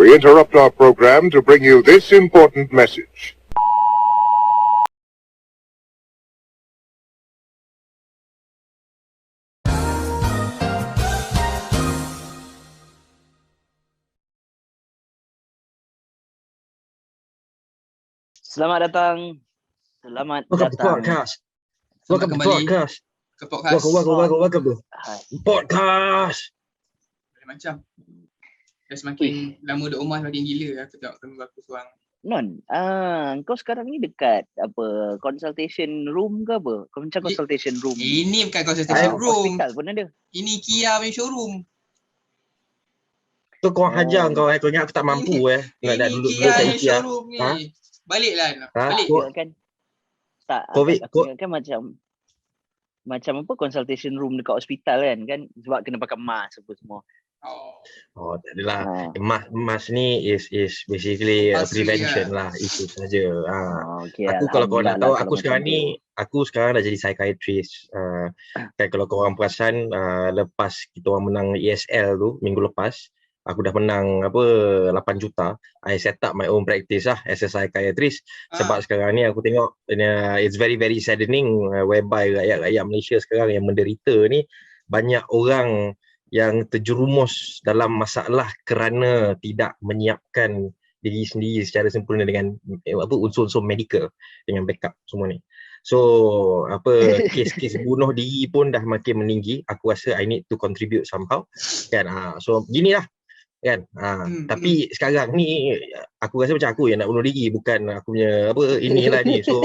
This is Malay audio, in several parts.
We interrupt our program to bring you this important message. Selamat datang. Selamat Welcome to datang. podcast. Selamat Welcome to kembali podcast. ke podcast. Welcome to Hai. podcast. Macam dah semakin lama duduk rumah semakin gila aku tengok teman aku seorang. Non, kau sekarang ni dekat apa consultation room ke apa? Kau macam consultation room. Ini bukan consultation room. Hospital pun ada. Ini Kia punya showroom. Tu kau hajar kau kau ingat aku tak mampu nak Ini duduk Kia kat punya IKEA. showroom ni. Ha? Baliklah. Ha? Balik. Dia kan tak COVID- aku ingat kan macam apa consultation room dekat hospital kan sebab kena pakai mask apa semua. Oh. Tak adalah. Mas ni is basically prevention lah, itu saja. Okay, Aku kalau kau nak tahu, aku sekarang dah jadi psychiatrist. Kan kalau kau orang perasan, lepas kita orang menang ESL tu minggu lepas, aku dah menang 8 juta. I set up my own practice lah as a psychiatrist. Sebab sekarang ni aku tengok it's very very saddening whereby rakyat Malaysia sekarang yang menderita ni banyak orang yang terjerumus dalam masalah kerana tidak menyiapkan diri sendiri secara sempurna dengan unsur-unsur medical dengan backup semua ni. So kes-kes bunuh diri pun dah makin meninggi. Aku rasa I need to contribute somehow kan. So ginilah kan. Tapi sekarang ni aku rasa macam aku yang nak bunuh diri, bukan aku punya inilah ni. So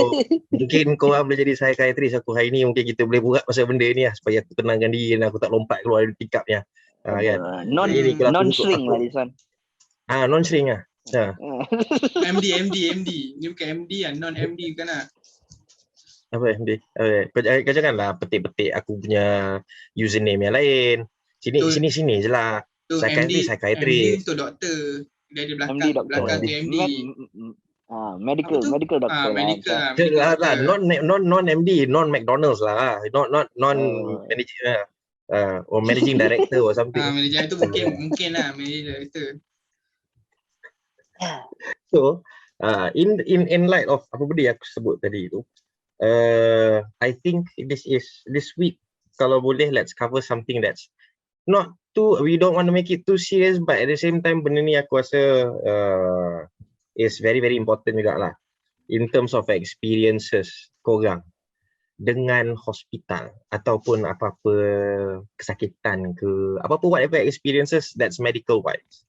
mungkin kau orang boleh jadi psychiatrist aku hari ni, mungkin kita boleh buat pasal benda ni lah supaya aku tenangkan diri dan aku tak lompat keluar dari pick-upnya. Kan. Non-shrink lah this one. Non-shrink lah. MD. Ni bukan MD lah, non-MD bukan lah. Apa MD? Kau janganlah petik-petik aku punya username yang lain. Sini je lah. Tu Psychiatrist. MD tu doktor. Dia ada belakang tu MD. Medical doctor Medical lah. Non MD, non McDonald's lah. Not managing lah. Or managing director or something. Manager tu mungkin lah managing director. So, in light of apa benda yang aku sebut tadi tu, I think this week kalau boleh let's cover something that's not too, we don't want to make it too serious, but at the same time benda ni aku rasa is very very important juga lah in terms of experiences korang dengan hospital ataupun apa-apa kesakitan ke apa-apa, whatever experiences that's medical wise.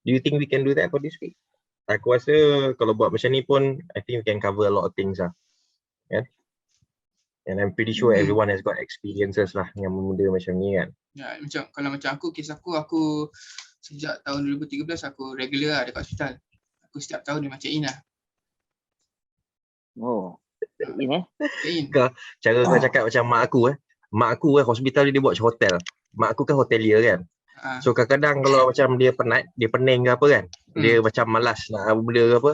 Do you think we can do that for this week? Aku rasa kalau buat macam ni pun I think we can cover a lot of things lah. Yeah? And I'm pretty sure everyone has got experiences lah dengan benda macam ni kan. Ya, macam aku, kes aku sejak tahun 2013 aku regular lah dekat hospital. Aku setiap tahun dia macam in lah. Oh. In Cara kau cakap macam mak aku Mak aku hospital dia buat macam hotel. Mak aku kan hotelier kan. So kadang-kadang kalau macam dia penat, dia pening ke apa kan, dia macam malas nak benda ke apa,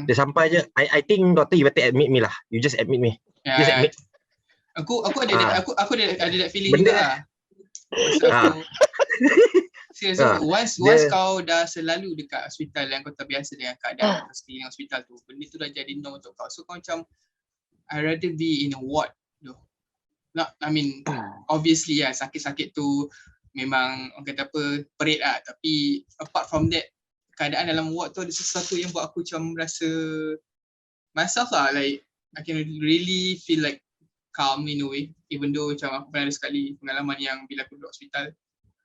dia sampai je, I think doctor you better admit me lah. You just admit me. Just admit. Aku ada that feeling benda juga lah. Serius, once kau dah selalu dekat hospital yang kau terbiasa dengan keadaan sekeliling hospital tu, benda tu dah jadi norm untuk kau. So kau macam I rather be in a ward though. Obviously sakit-sakit tu memang orang kata perit lah, tapi apart from that, keadaan dalam ward tu ada sesuatu yang buat aku macam rasa myself lah, like I can really feel like calm in a way, even though macam aku pernah ada sekali pengalaman yang bila aku duduk hospital,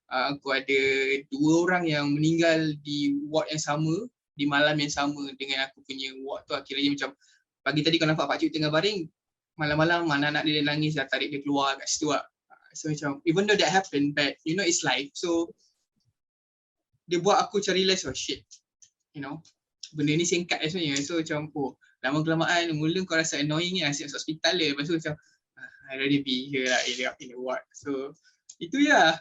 aku ada 2 orang yang meninggal di ward yang sama, di malam yang sama dengan aku punya ward tu. Akhirnya macam pagi tadi kau nampak pakcik tengah baring, malam-malam anak-anak dia nangis, dah tarik dia keluar kat situ lah. So macam even though that happened, but you know it's life, so dia buat aku macam realise, oh shit, you know, benda ni singkat sebenarnya. So macam lama-kelamaan mula kau rasa annoying ni, asyik hospital dia, lepas tu macam I already be here lah in the ward. So itu ya.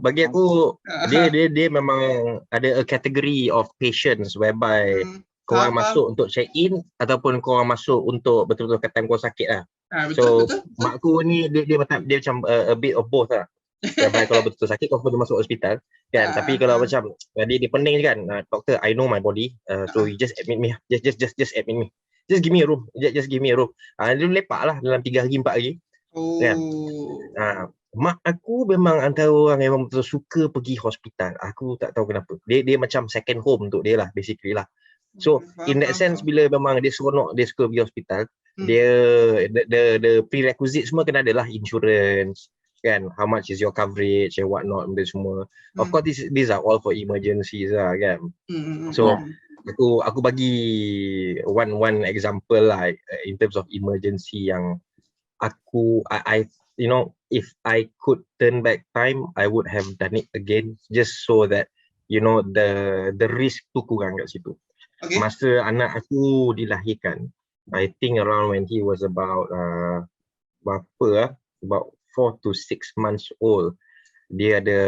Bagi aku dia memang ada a category of patients whereby korang masuk untuk check in ataupun korang masuk untuk betul-betul kat time kau sakit lah. Betul. Mak aku ni dia macam a bit of both lah. Whereby kalau betul sakit kau perlu masuk hospital kan. Tapi kalau macam dia pening kan, doktor, I know my body, so you just admit me, just admit me, just give me a room, just give me a room. Dia lepak lah dalam 3 hari 4 hari kan. Mak aku memang antara orang yang memang betul suka pergi hospital. Aku tak tahu kenapa. Dia macam second home untuk dia lah basically lah. So in that sense, bila memang dia seronok dia suka pergi hospital, dia the prerequisite semua kena adalah insurance kan, how much is your coverage and what not, benda semua. Of course these are all for emergencies lah kan. So aku bagi one example lah in terms of emergency yang I you know, if I could turn back time, I would have done it again, just so that you know the risk tu kurang kat situ. Masa anak aku dilahirkan, I think around when he was about about 4 to 6 months old, dia ada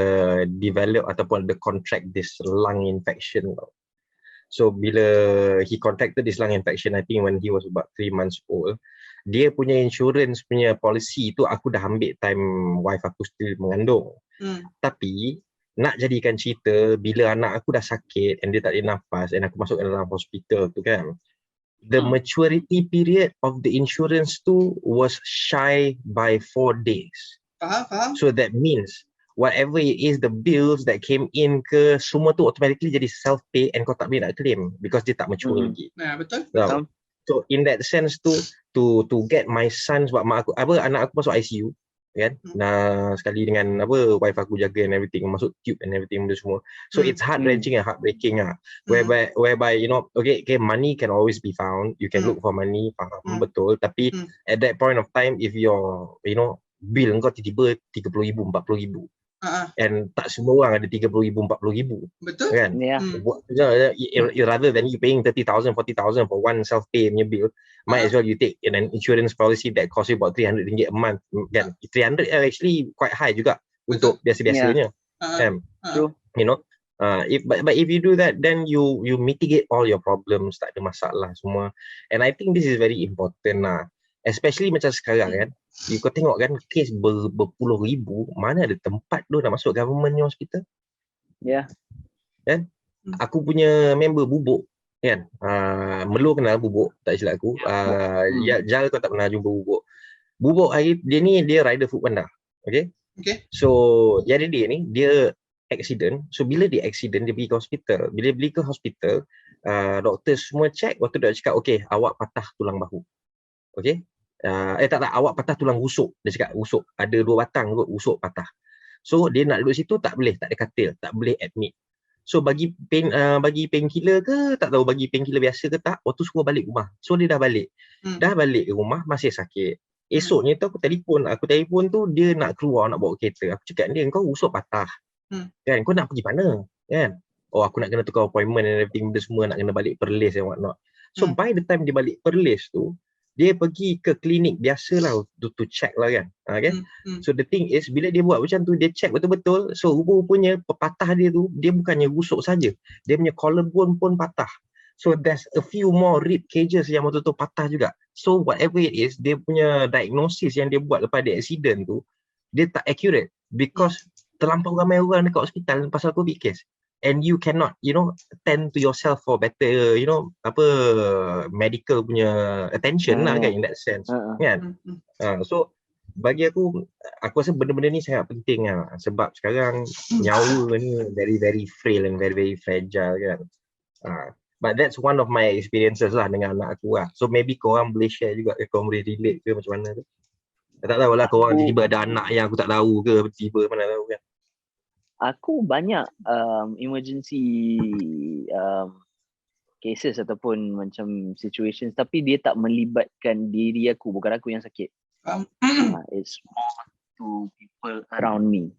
develop ataupun ada contract this lung infection. So bila he contracted this lung infection, I think when he was about 3 months old, dia punya insurance punya policy tu aku dah ambil time wife aku still mengandung. Tapi nak jadikan cerita, bila anak aku dah sakit and dia tak ada nafas and aku masuk dalam hospital tu kan, the maturity period of the insurance tu was shy by 4 days. Faham? So that means whatever it is, the bills that came in ke, semua tu automatically jadi self pay and kau tak boleh nak claim because dia tak mature lagi. Betul. So in that sense tu, to get my son, sebab mak aku anak aku masuk ICU kan, sekali dengan wife aku jaga and everything, masuk tube and everything benda semua. So it's heart-wrenching and heartbreaking lah. Whereby you know, okay, money can always be found, you can look for money, faham, betul. Tapi at that point of time, if your you know bill kau tiba-tiba 30,000 40,000 and tak semua orang ada 30,000 40,000, betul kan? Rather than you paying 30,000 40,000 for one self-pay punya bill, might as well you take an insurance policy that cost you about RM300 a month kan. 300 actually quite high juga untuk biasa-biasanya kan. You know, but if you do that, then you mitigate all your problems, tak ada masalah semua. And I think this is very important lah, especially macam sekarang kan, kau tengok kan kes berpuluh ribu, mana ada tempat tu nak masuk government hospital kan. Aku punya member Bubuk kan, Melu kenal Bubuk tak silap aku. Jal kau tak pernah jumpa Bubuk hari dia rider Foodpanda. Okay. So dia ni dia accident. So bila dia accident, dia pergi ke hospital. Bila pergi ke hospital, doktor semua check, waktu dia cakap okay, awak patah tulang bahu. Okay. Tak, awak patah tulang rusuk. Dia cakap rusuk, ada 2 batang kot, rusuk patah. So dia nak duduk situ tak boleh, tak ada katil, tak boleh admit. So bagi painkiller ke, tak tahu bagi painkiller biasa ke tak, waktu suruh balik rumah. So dia dah balik. Dah balik ke rumah, masih sakit. Esoknya tu aku telefon tu, dia nak keluar, nak bawa kereta. Aku cakap dia, kau rusuk patah. Kan, kau nak pergi mana? Kan? Oh, aku nak kena tukar appointment and everything, benda semua, nak kena balik Perlis and what not. So by the time dia balik Perlis tu, dia pergi ke klinik biasalah to check lah kan. So the thing is, bila dia buat macam tu, dia check betul-betul. So rupa-rupanya patah dia tu, dia bukannya rusuk saja, dia punya collarbone pun patah. So there's a few more rib cages yang betul-betul patah juga. So whatever it is, dia punya diagnosis yang dia buat lepas dia accident tu, dia tak accurate because terlampau ramai orang dekat hospital pasal COVID case. And you cannot, you know, tend to yourself for better, you know, medical punya attention lah kan, in that sense kan. So bagi aku rasa benda-benda ni sangat penting lah, sebab sekarang nyawa ni very very frail and very very fragile kan. But that's one of my experiences lah dengan anak aku lah. So maybe korang boleh share juga, korang boleh relate ke macam mana tu. Tak tahulah korang tiba-tiba ada anak yang aku tak tahu ke, tiba-tiba mana tahu kan. Aku banyak emergency cases ataupun macam situations, tapi dia tak melibatkan diri aku, bukan aku yang sakit. It's more to people around me.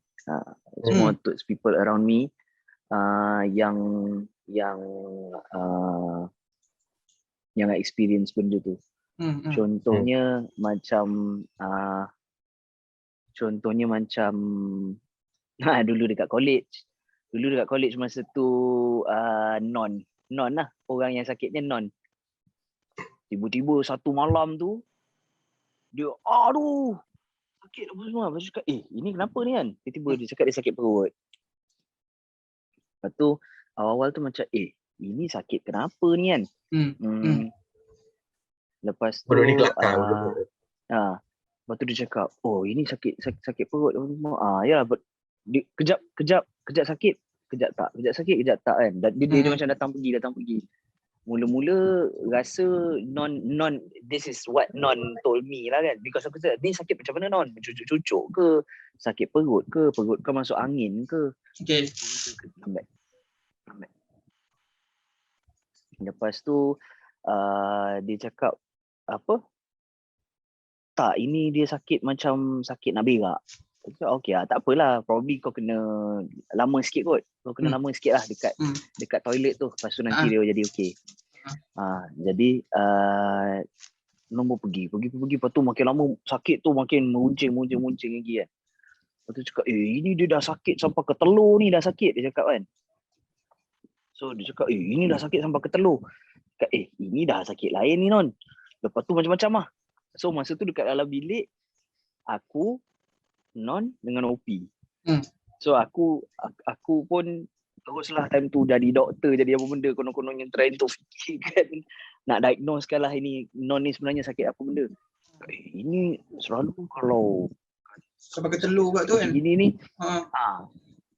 It's more to people around me yang experience benda tu. Contohnya macam dulu dekat college masa tu non lah, orang yang sakitnya non. Tiba-tiba satu malam tu dia sakit apa semua. Lepas tu cakap, ini kenapa ni kan? Tiba-tiba dia cakap dia sakit perut. Lepas tu awal-awal tu macam, ini sakit kenapa ni kan? Lepas tu, Bodoh ni kelakar. lepas tu dia cakap, ini sakit perut apa semua. Yalah, kejap sakit, kejap tak, kejap sakit, kejap tak kan. Dia macam datang pergi. Mula-mula rasa non this is what non told me lah kan, because aku cakap ni sakit macam mana non, cucuk ke, sakit perut kau masuk angin ke. Okay. Lambat. Lepas tu dia cakap apa, tak, ini dia sakit macam sakit nak berak. Aku cakap okay lah, tak apalah, probably kau kena lama sikit kot, lama sikit lah dekat toilet tu, lepas tu nanti dia jadi okay. Jadi nombor pergi, lepas tu makin lama sakit tu makin meruncing lagi kan. Lepas tu cakap, ini dia dah sakit sampai ke telur ni dah sakit, dia cakap kan. So dia cakap, ini dah sakit sampai ke telur. Cakap, ini dah sakit lain ni non. Lepas tu macam-macam lah. So masa tu dekat dalam bilik, aku, non dengan OP. So aku pun teruslah time tu jadi doktor, jadi apa benda, konon-konon yang try untuk fikirkan, nak diagnosekan lah ini non ni sebenarnya sakit apa benda. Ini selalu kalau sampai ke telur kat tu kan. Ini ni,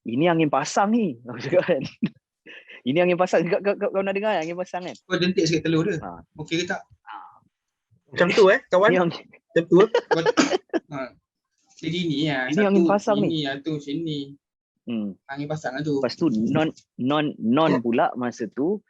ini angin pasang ni. Aku cakap kan. Ini angin pasang. Kau nak dengar angin pasang kan? Kau dentik sikit telur dia. Okey ke tak? Macam tu kawan. Macam tu. Jadi ni lah. Ini angin pasang ni. Ini lah tu macam ni. Angin pasang lah tu. Lepas tu non pula masa tu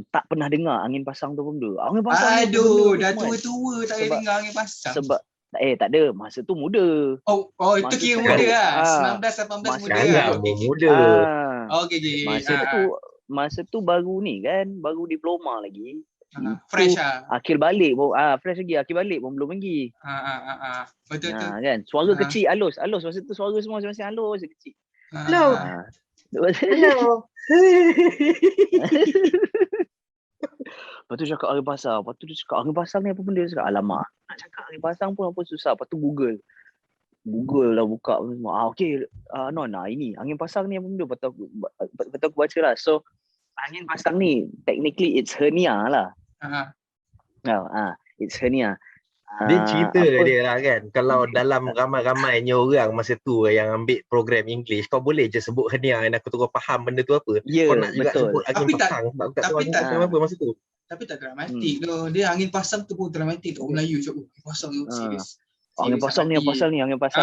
tak pernah dengar angin pasang tu pun benda. Angin pasang aduh, dah tua-tua tak boleh dengar angin pasang. Sebab tak ada, masa tu muda. Oh itu kira muda lah. 19-18 muda lah. Muda. Okey. Masa tu baru ni kan, baru diploma lagi. Fresh lah. Akhir balik pun akhir balik pun belum lagi. Betul tu. Kan, suara kecil halus masa tu, suara semua masing-masing halus kecil. Hello. Lepas tu cakap angin pasang. Lepas tu dia cakap angin pasang ni apa benda. Dia cakap alamak, nak cakap angin pasang pun apa susah. Lepas tu Google lah buka semua. Okay non ini angin pasang ni apa benda. Lepas tu aku baca lah. So angin pasang ni technically it's hernia lah. It's hernia. Dia cerita dia lah kan, kalau dalam ramai-ramainya orang masa tu yang ambil program English, kau boleh je sebut hernia dan aku terus faham benda tu apa. Kau nak juga betul. sebut angin pasang sebab aku tak tahu angin pasang apa masa tu. Tapi tak dramatik tu. Dia angin pasang tu pun dramatik tu. Orang Melayu cakap angin pasang tu serius. Angin pasang ni angin pasang.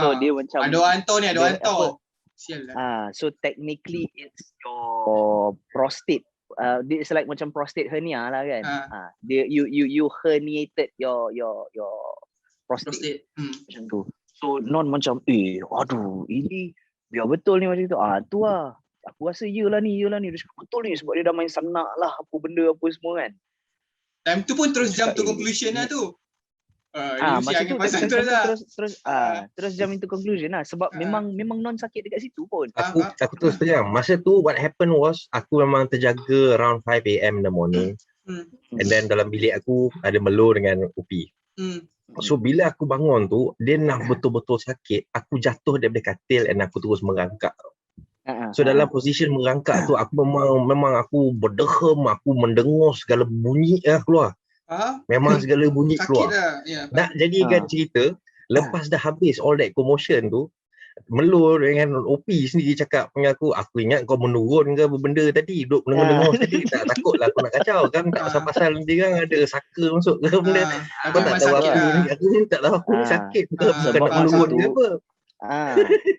So dia macam ada hantar. Sial lah. So technically it's your prostate. It's like macam prostate hernia lah kan. Dia you herniated your prostate. Macam tu. So non macam aduh ini biar betul ni macam tu. Tu lah. Aku rasa yelah ni. Dia cakap betul ni sebab dia dah main sanak lah apa benda apa semua kan. Time tu pun terus jump to conclusion lah tu. Masa tu terus jump into conclusion lah sebab memang non sakit dekat situ pun. Aku terus terang. Masa tu what happened was aku memang terjaga around 5 AM in the morning. And then dalam bilik aku ada Melo dengan Upi. So bila aku bangun tu, dia nak betul-betul sakit, aku jatuh daripada katil and aku terus merangkak. So dalam position merangkak tu aku memang aku berdehem, aku mendengar segala bunyi keluar. Memang segala bunyi keluar. Nak jadikan cerita, lepas dah habis all that commotion tu, Melo dengan OP sendiri cakap dengan aku ingat kau menurun ke apa benda tadi, duduk dengar tadi, tak takutlah aku nak kacau kan, tak pasal-pasal dia kan ada saka masuk ke benda. Kau tak tahu aku ni tak tahu aku ni sakit ke bukan nak menurun ke apa.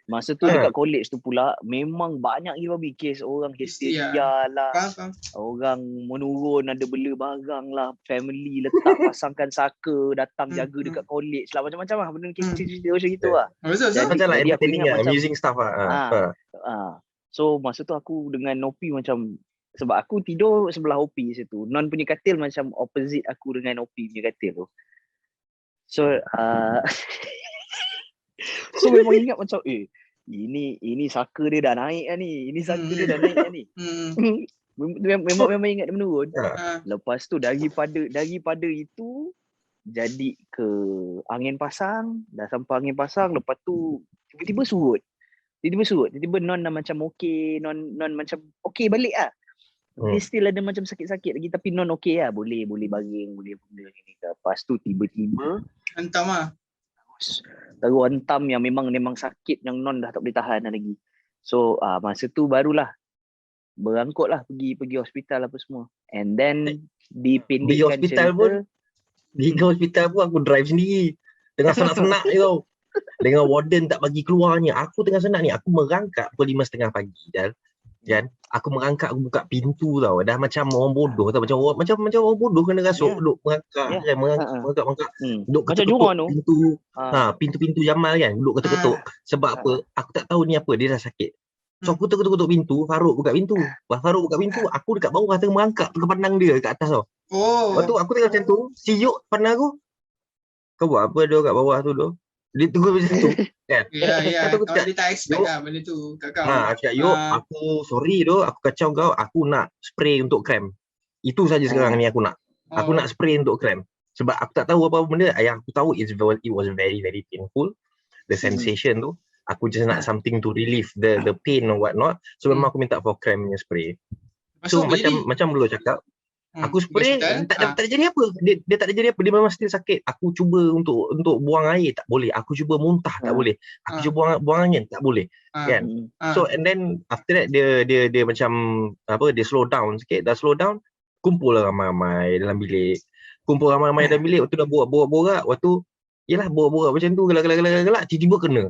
Masa tu dekat college tu pula memang banyak gila kes orang histeria lah. Orang menurun, ada bela barang lah, family letak pasangkan saka, datang jaga dekat college lah, macam-macam lah benda cerita macam gitu lah. Macam lah entertaining lah, amusing stuff lah. So masa tu aku dengan Nopi macam, sebab aku tidur sebelah Opi situ. Non punya katil macam opposite aku dengan Opi punya katil tu. So so memang ingat macam ini saka dia dah naik kan ni. Ini saka dia dah naik kan ni. Memang ingat dia menurun. Lepas tu daripada itu jadi ke angin pasang, dah sampai angin pasang, lepas tu tiba-tiba surut. Tiba-tiba non dah macam okey, non macam okey balik lah. Dia still ada macam sakit-sakit lagi tapi non okey lah. Boleh baring, boleh benda ni. Lepas tu tiba-tiba Hentam lah. terus hentam yang memang sakit yang non dah tak boleh tahan lagi. So masa tu barulah berangkut lah pergi hospital apa semua. And then dipendekkan cerita. Di hospital pun aku drive sendiri. Tengah senak-senak je tau. Dengan warden tak bagi keluar ni. Aku tengah senang ni. Aku merangkak pukul 5:30 pagi. Kan? Aku merangkak, aku buka pintu tau. Dah macam orang bodoh tau. Macam orang bodoh kena rasuk. Duduk merangkak. Kan? Merangkak. Duduk ketuk-ketuk pintu. Pintu-pintu Jamal kan. Duduk ketuk-ketuk. Sebab apa? Aku tak tahu ni apa. Dia dah sakit. So aku ketuk-ketuk pintu. Faruk buka pintu. Faruk buka pintu. Aku dekat bawah tengah merangkak. Tengah pandang dia kat atas tau. Lepas tu aku tengah macam tu. Siuk pandang aku. Kau buat apa dia kat bawah tu tu? Dia tunggu macam tu kan. Ya. Kalau dia tak expect lah benda tu kat kau. Aku cakap, aku sorry tu, aku kacau kau, aku nak spray untuk krem. Itu saja sekarang ni aku nak. Aku nak spray untuk krem. Sebab aku tak tahu apa benda. Yang aku tahu it was very very painful. The sensation tu. Aku just nak something to relieve the pain or what not. So memang aku minta for krem punya spray. So macam belum cakap, aku spray tak jadi apa. Dia tak jadi apa. Dia memang still sakit. Aku cuba untuk buang air tak boleh. Aku cuba muntah tak boleh. Aku cuba buang angin tak boleh. Kan? So and then after that dia macam apa, dia slow down sikit. Dah slow down, kumpul lah ramai-ramai dalam bilik. Dalam bilik. Waktu dah borak-borak, waktu yalah borak-borak macam tu, gelak-gelak tiba-tiba kena.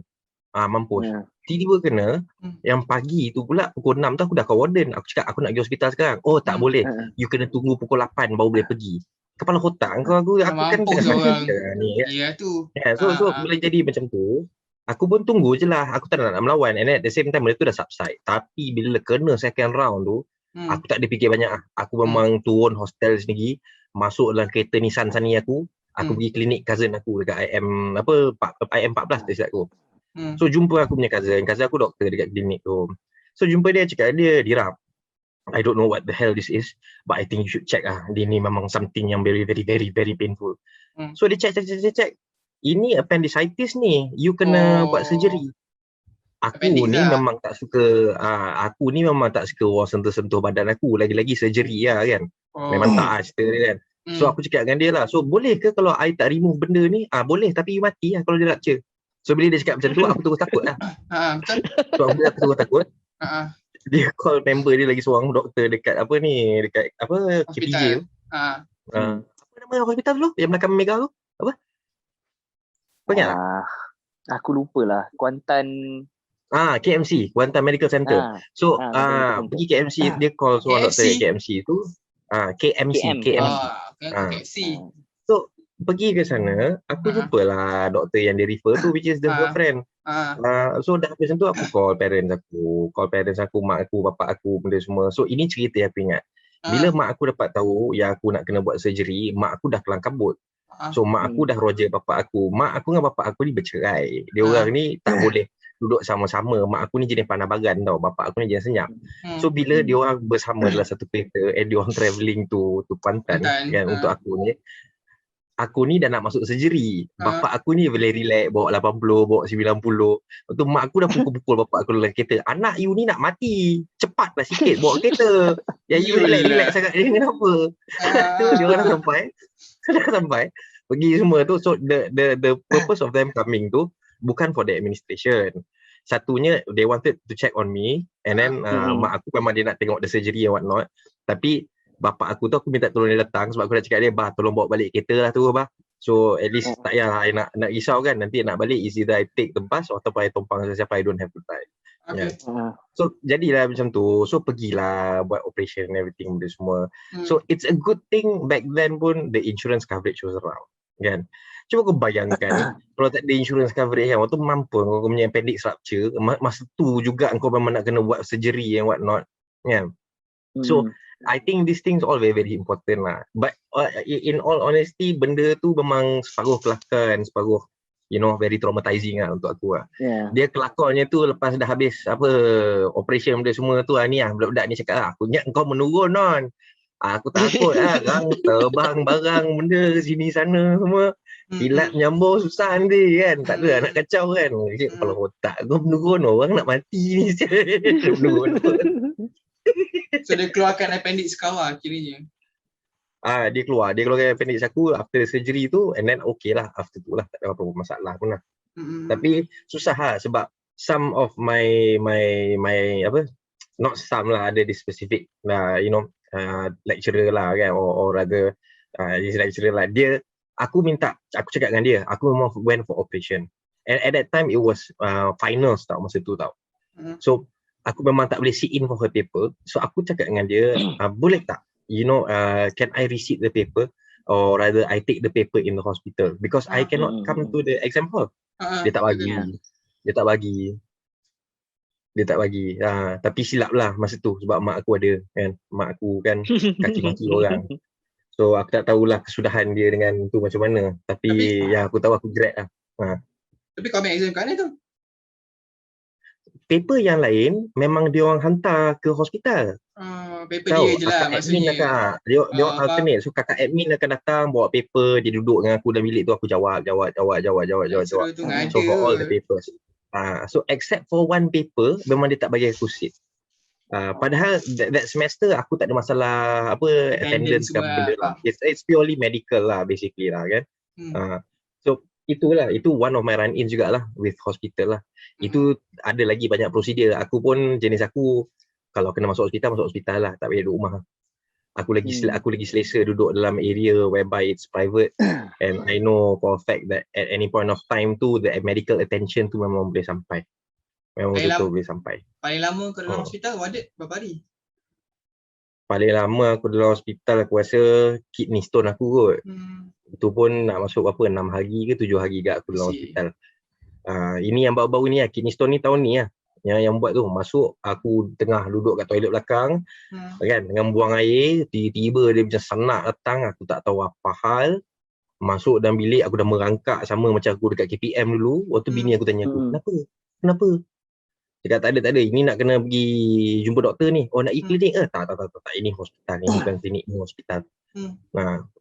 Mampus. Tiba-tiba kena. Yang pagi tu pula pukul 6 tu aku dah call warden. Aku cakap aku nak pergi hospital sekarang. Oh tak boleh. You kena tunggu pukul 8 baru boleh pergi. Kepala otak kau aku kan tengah sakit ni. Ya tu. So boleh jadi macam tu. Aku pun tunggu je lah. Aku tak nak melawan. And at the same time benda tu dah subside. Tapi bila kena second round tu, aku tak ada fikir banyak lah. Aku memang turun hostel sendiri. Masuk dalam kereta Nissan Sunny aku. Aku pergi klinik cousin aku dekat IM14 dia silap aku. So jumpa aku punya cousin aku doktor dekat klinik tu. So jumpa dia, cakap dia diram. I don't know what the hell this is, but I think you should check lah. Dia ni memang something yang very very very very painful. So dia check. Ini appendicitis ni, you kena buat surgery. Aku ni memang tak suka orang sentuh-sentuh badan aku, lagi-lagi surgery lah kan. Memang tak cerita dia kan. So aku cakap dengan dia lah, so boleh ke kalau I tak remove benda ni? Boleh, tapi you mati lah kalau dia rupture. So bila dia cakap macam tu, aku terus takut lah. Betul. So aku terus takut. Dia call member dia lagi seorang doktor dekat KPJ tu. Apa nama hospital tu? Yang belakang Mega tu? Apa? Kau ingat tak? Aku lupa lah. Kuantan. KMC, Kuantan Medical Center. So pergi KMC, dia call seorang doktor dekat KMC tu. KMC. So pergi ke sana, aku jumpalah doktor yang dia refer tu, which is the girlfriend. So dah macam tu aku call parents aku, mak aku, bapak aku, benda semua. So ini cerita yang aku ingat. Bila mak aku dapat tahu yang aku nak kena buat surgery, mak aku dah kelang kabut. So mak aku dah roger bapak aku. Mak aku dengan bapak aku ni bercerai. Dia orang ni tak boleh duduk sama-sama. Mak aku ni jenis pandai bagan tau. Bapak aku ni jenis senyap. So bila dia orang bersama dalam satu kereta and dia orang travelling to Kuantan kan, untuk aku ni dah nak masuk surgery. Bapak aku ni boleh relax, bawa 80, bawa 90. Lepas tu mak aku dah pukul-pukul bapak aku dalam kereta. Anak you ni nak mati. Cepatlah sikit bawa kereta. Yang you relax sangat ni kenapa? Tu dia orang dah sampai. Pergi semua tu. So the purpose of them coming tu bukan for the administration. Satunya they wanted to check on me, and then mak aku memang dia nak tengok the surgery and what not. Tapi bapak aku tu aku minta tolong dia datang sebab aku dah cakap dia, tolong bawa balik kereta lah tu So at least tak payah I nak risau kan, nanti nak balik is either I take the bus ataupun I tumpang siapa, I don't have to drive. So jadilah macam tu. So pergilah buat operation and everything benda semua. So it's a good thing back then pun the insurance coverage was around kan. Cuba kau bayangkan kalau tak ada insurance coverage kan, waktu mampu kau punya appendix rupture, masa tu juga kau memang nak kena buat surgery and what not kan. So I think these things all very very important lah. But in all honesty, benda tu memang separuh kelakar dan separuh very traumatizing lah untuk aku lah. Dia kelakarnya tu lepas dah habis operation benda semua tu ni lah, budak-budak ni cakap lah, aku ingat kau menurun non. Aku takut lah, orang terbang barang benda sini sana semua. Kilat menyambung susah nanti kan. Tak ada nak kacau kan. Kalau otak kau menurun, orang nak mati ni. Menurun. So dia keluarkan appendix kau lah kiranya. Dia keluarkan appendix aku after surgery tu, and then okay lah after tu lah, tak ada apa-apa masalah pun lah. Tapi susah lah sebab some of my apa, not some lah, ada di specific you know, lecturer lah kan, or rather this lecturer lah, aku cakap dengan dia, aku memang went for operation, and at that time it was finals tau masa tu tau. So aku memang tak boleh sit in for her paper, so aku cakap dengan dia, boleh tak, you know, can I receipt the paper, or rather I take the paper in the hospital because I cannot come to the exam hall. Dia tak bagi. Tapi silap lah masa tu sebab mak aku ada kan. Mak aku kan kaki maki orang. So aku tak tahulah kesudahan dia dengan tu macam mana. Tapi ya aku tahu aku grad lah. Tapi kau ambil exam kat mana tu? Paper yang lain memang dia orang hantar ke hospital. Paper dia je lah maksudnya. Dia orang alternate. So kakak admin akan datang bawa paper, dia duduk dengan aku dalam bilik tu, aku jawab. So for all the papers. So except for one paper, memang dia tak bagi aku sit. Padahal that semester aku tak ada masalah apa attendance ke benda lah. It's purely medical lah basically lah kan. So itu one of my run-in jugalah with hospital lah. Itu ada lagi banyak prosedur. Aku pun jenis aku kalau kena masuk hospital lah, tak payah duduk rumah. Aku lagi selesa duduk dalam area whereby it's private and I know for a fact that at any point of time tu the medical attention tu memang boleh sampai. Memang betul boleh sampai. Paling lama kau dalam hospital warded berapa hari? Paling lama aku dalam hospital aku rasa kidney stone aku kot. Itu pun nak masuk berapa, 6 hari ke 7 hari kat aku dalam hospital. Ini yang baru-baru ni lah, kidney stone ni tahun ni lah. Yang buat tu, masuk aku tengah duduk kat toilet belakang kan, dengan buang air, tiba-tiba dia macam senak datang, aku tak tahu apa hal. Masuk dalam bilik, aku dah merangkak sama macam aku dekat KPM dulu. Waktu bini aku tanya aku, kenapa? Dia kata tak ada, ini nak kena pergi jumpa doktor ni. Oh nak pergi klinik ke? Tak, ini hospital ni, bukan klinik, ni hospital.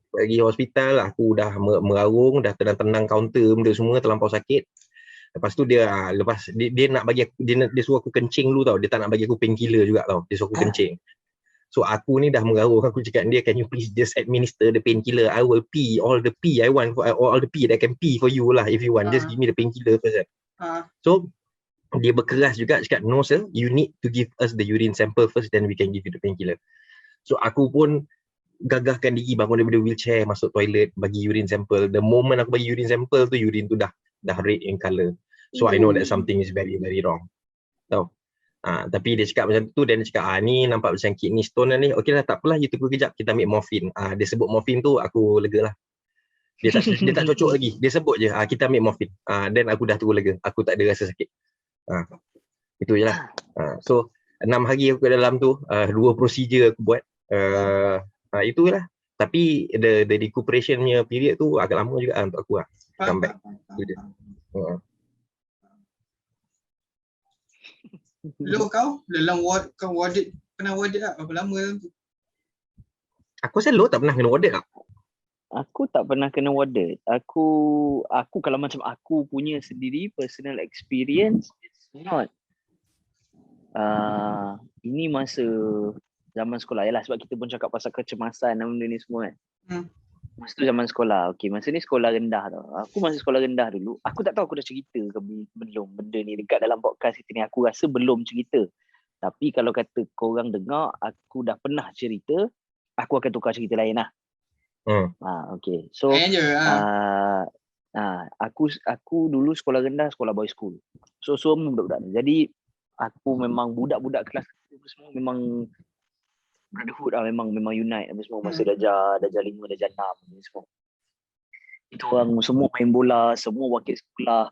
Pergi hospital, aku dah merarung, dah tenang-tenang kaunter benda semua, terlampau sakit. Lepas tu dia nak bagi aku, dia suruh aku kencing dulu tau. Dia tak nak bagi aku painkiller juga tau. Dia suruh aku kencing. So aku ni dah merarung, aku cakap dia, can you please just administer the painkiller? I will pee all the pee I want, all the pee that I can pee for you lah if you want. Just give me the painkiller first. So dia berkeras juga, cakap no sir, you need to give us the urine sample first, then we can give you the painkiller. So aku pun gagahkan diri bangun daripada wheelchair, masuk toilet, bagi urine sample. The moment aku bagi urine sample tu, urine tu dah red in colour. So I know that something is very very wrong. Tahu. Tapi dia cakap macam tu, dan dia cakap ni nampak macam kidney stone lah ni. Okey lah, tak apalah, you tunggu kejap, kita ambil morfin. Dia sebut morfin tu, aku lega lah. Dia tak cocok lagi. Dia sebut je, kita ambil morfin. Then aku dah terus lega. Aku tak ada rasa sakit. Itu je lah. So 6 hari aku kat dalam tu, 2 prosedur aku buat. Itulah. Tapi the recuperation punya period tu agak lama juga untuk aku lah. Comeback. Lu kau dalam kau warded, pernah warded tak? Berapa lama tu? Aku rasa lu tak pernah kena warded tak? Aku tak pernah kena warded. Aku kalau macam aku punya sendiri personal experience, it's not. Ini masa zaman sekolah. Yalah, sebab kita pun cakap pasal kecemasan dan benda ni semua kan. Masa tu zaman sekolah. Okay, masa ni sekolah rendah tau. Aku masa sekolah rendah dulu, aku tak tahu aku dah cerita ke belum benda ni dekat dalam podcast kita ni. Aku rasa belum cerita. Tapi kalau kata korang dengar, aku dah pernah cerita, aku akan tukar cerita lain lah. Okay. So aku dulu sekolah rendah, sekolah boys school. So semua budak-budak ni. Jadi aku memang budak-budak kelas aku semua memang brotherhood lah, memang unite apa semua. Masa darjah 5, darjah 6 ni semua. Itu orang semua main bola, semua wakil sekolah.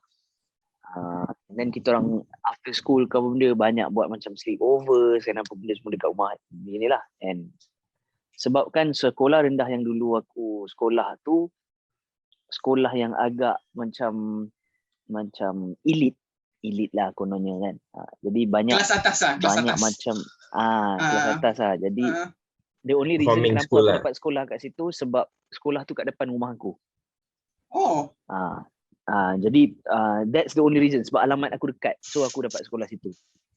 And then kita orang after school ke benda banyak buat macam sleepover, apa benda semua dekat rumah ni lah. And sebabkan sekolah rendah yang dulu aku sekolah tu, sekolah yang agak macam elite lah kononnya kan. Jadi banyak kelas atas lah, banyak macam kelas atas lah. Jadi The only reason Performing kenapa school aku lah. dapat sekolah kat situ sebab sekolah tu kat depan rumah aku. Oh, Jadi that's the only reason, sebab alamat aku dekat. So aku dapat sekolah situ.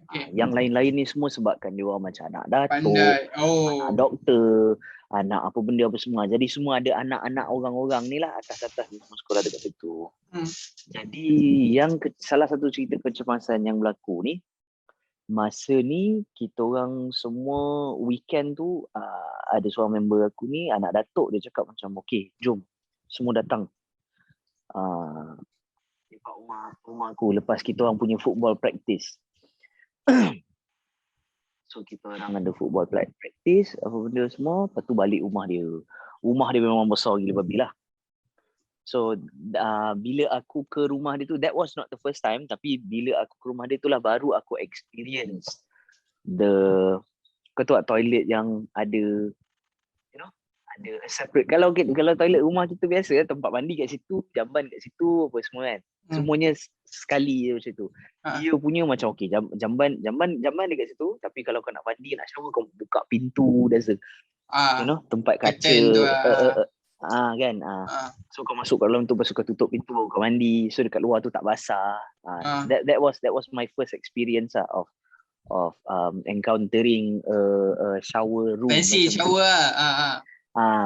okay. Yang lain-lain ni semua sebabkan dia orang macam anak datuk, Pandai. anak Oh, doktor, anak apa benda apa semua. Jadi semua ada anak-anak orang-orang ni lah atas-atas ni semua sekolah dekat situ. Jadi salah satu cerita kecemasan yang berlaku ni, masa ni kita orang semua weekend tu ada seorang member aku ni anak datuk, dia cakap macam okey jom semua datang tempat rumah aku lepas kita orang punya football practice. So kita orang ada football practice apa benda semua, lepas tu balik rumah dia. Rumah dia memang besar gila babi lah. So bila aku ke rumah dia tu, that was not the first time, tapi bila aku ke rumah dia tu lah baru aku experience kau tahu toilet yang ada ada separate. Kalau toilet rumah kita biasa tempat mandi kat situ, jamban kat situ apa semua kan. Semuanya sekali je macam tu. Dia punya macam okey, jamban dekat situ, tapi kalau kau nak mandi nak shower kau buka pintu dan tempat kaca kan. So kau masuk kat dalam tu, lepas tu kau tutup pintu baru kau mandi. So dekat luar tu tak basah. That was my first experience of encountering a shower room. fancy shower lah.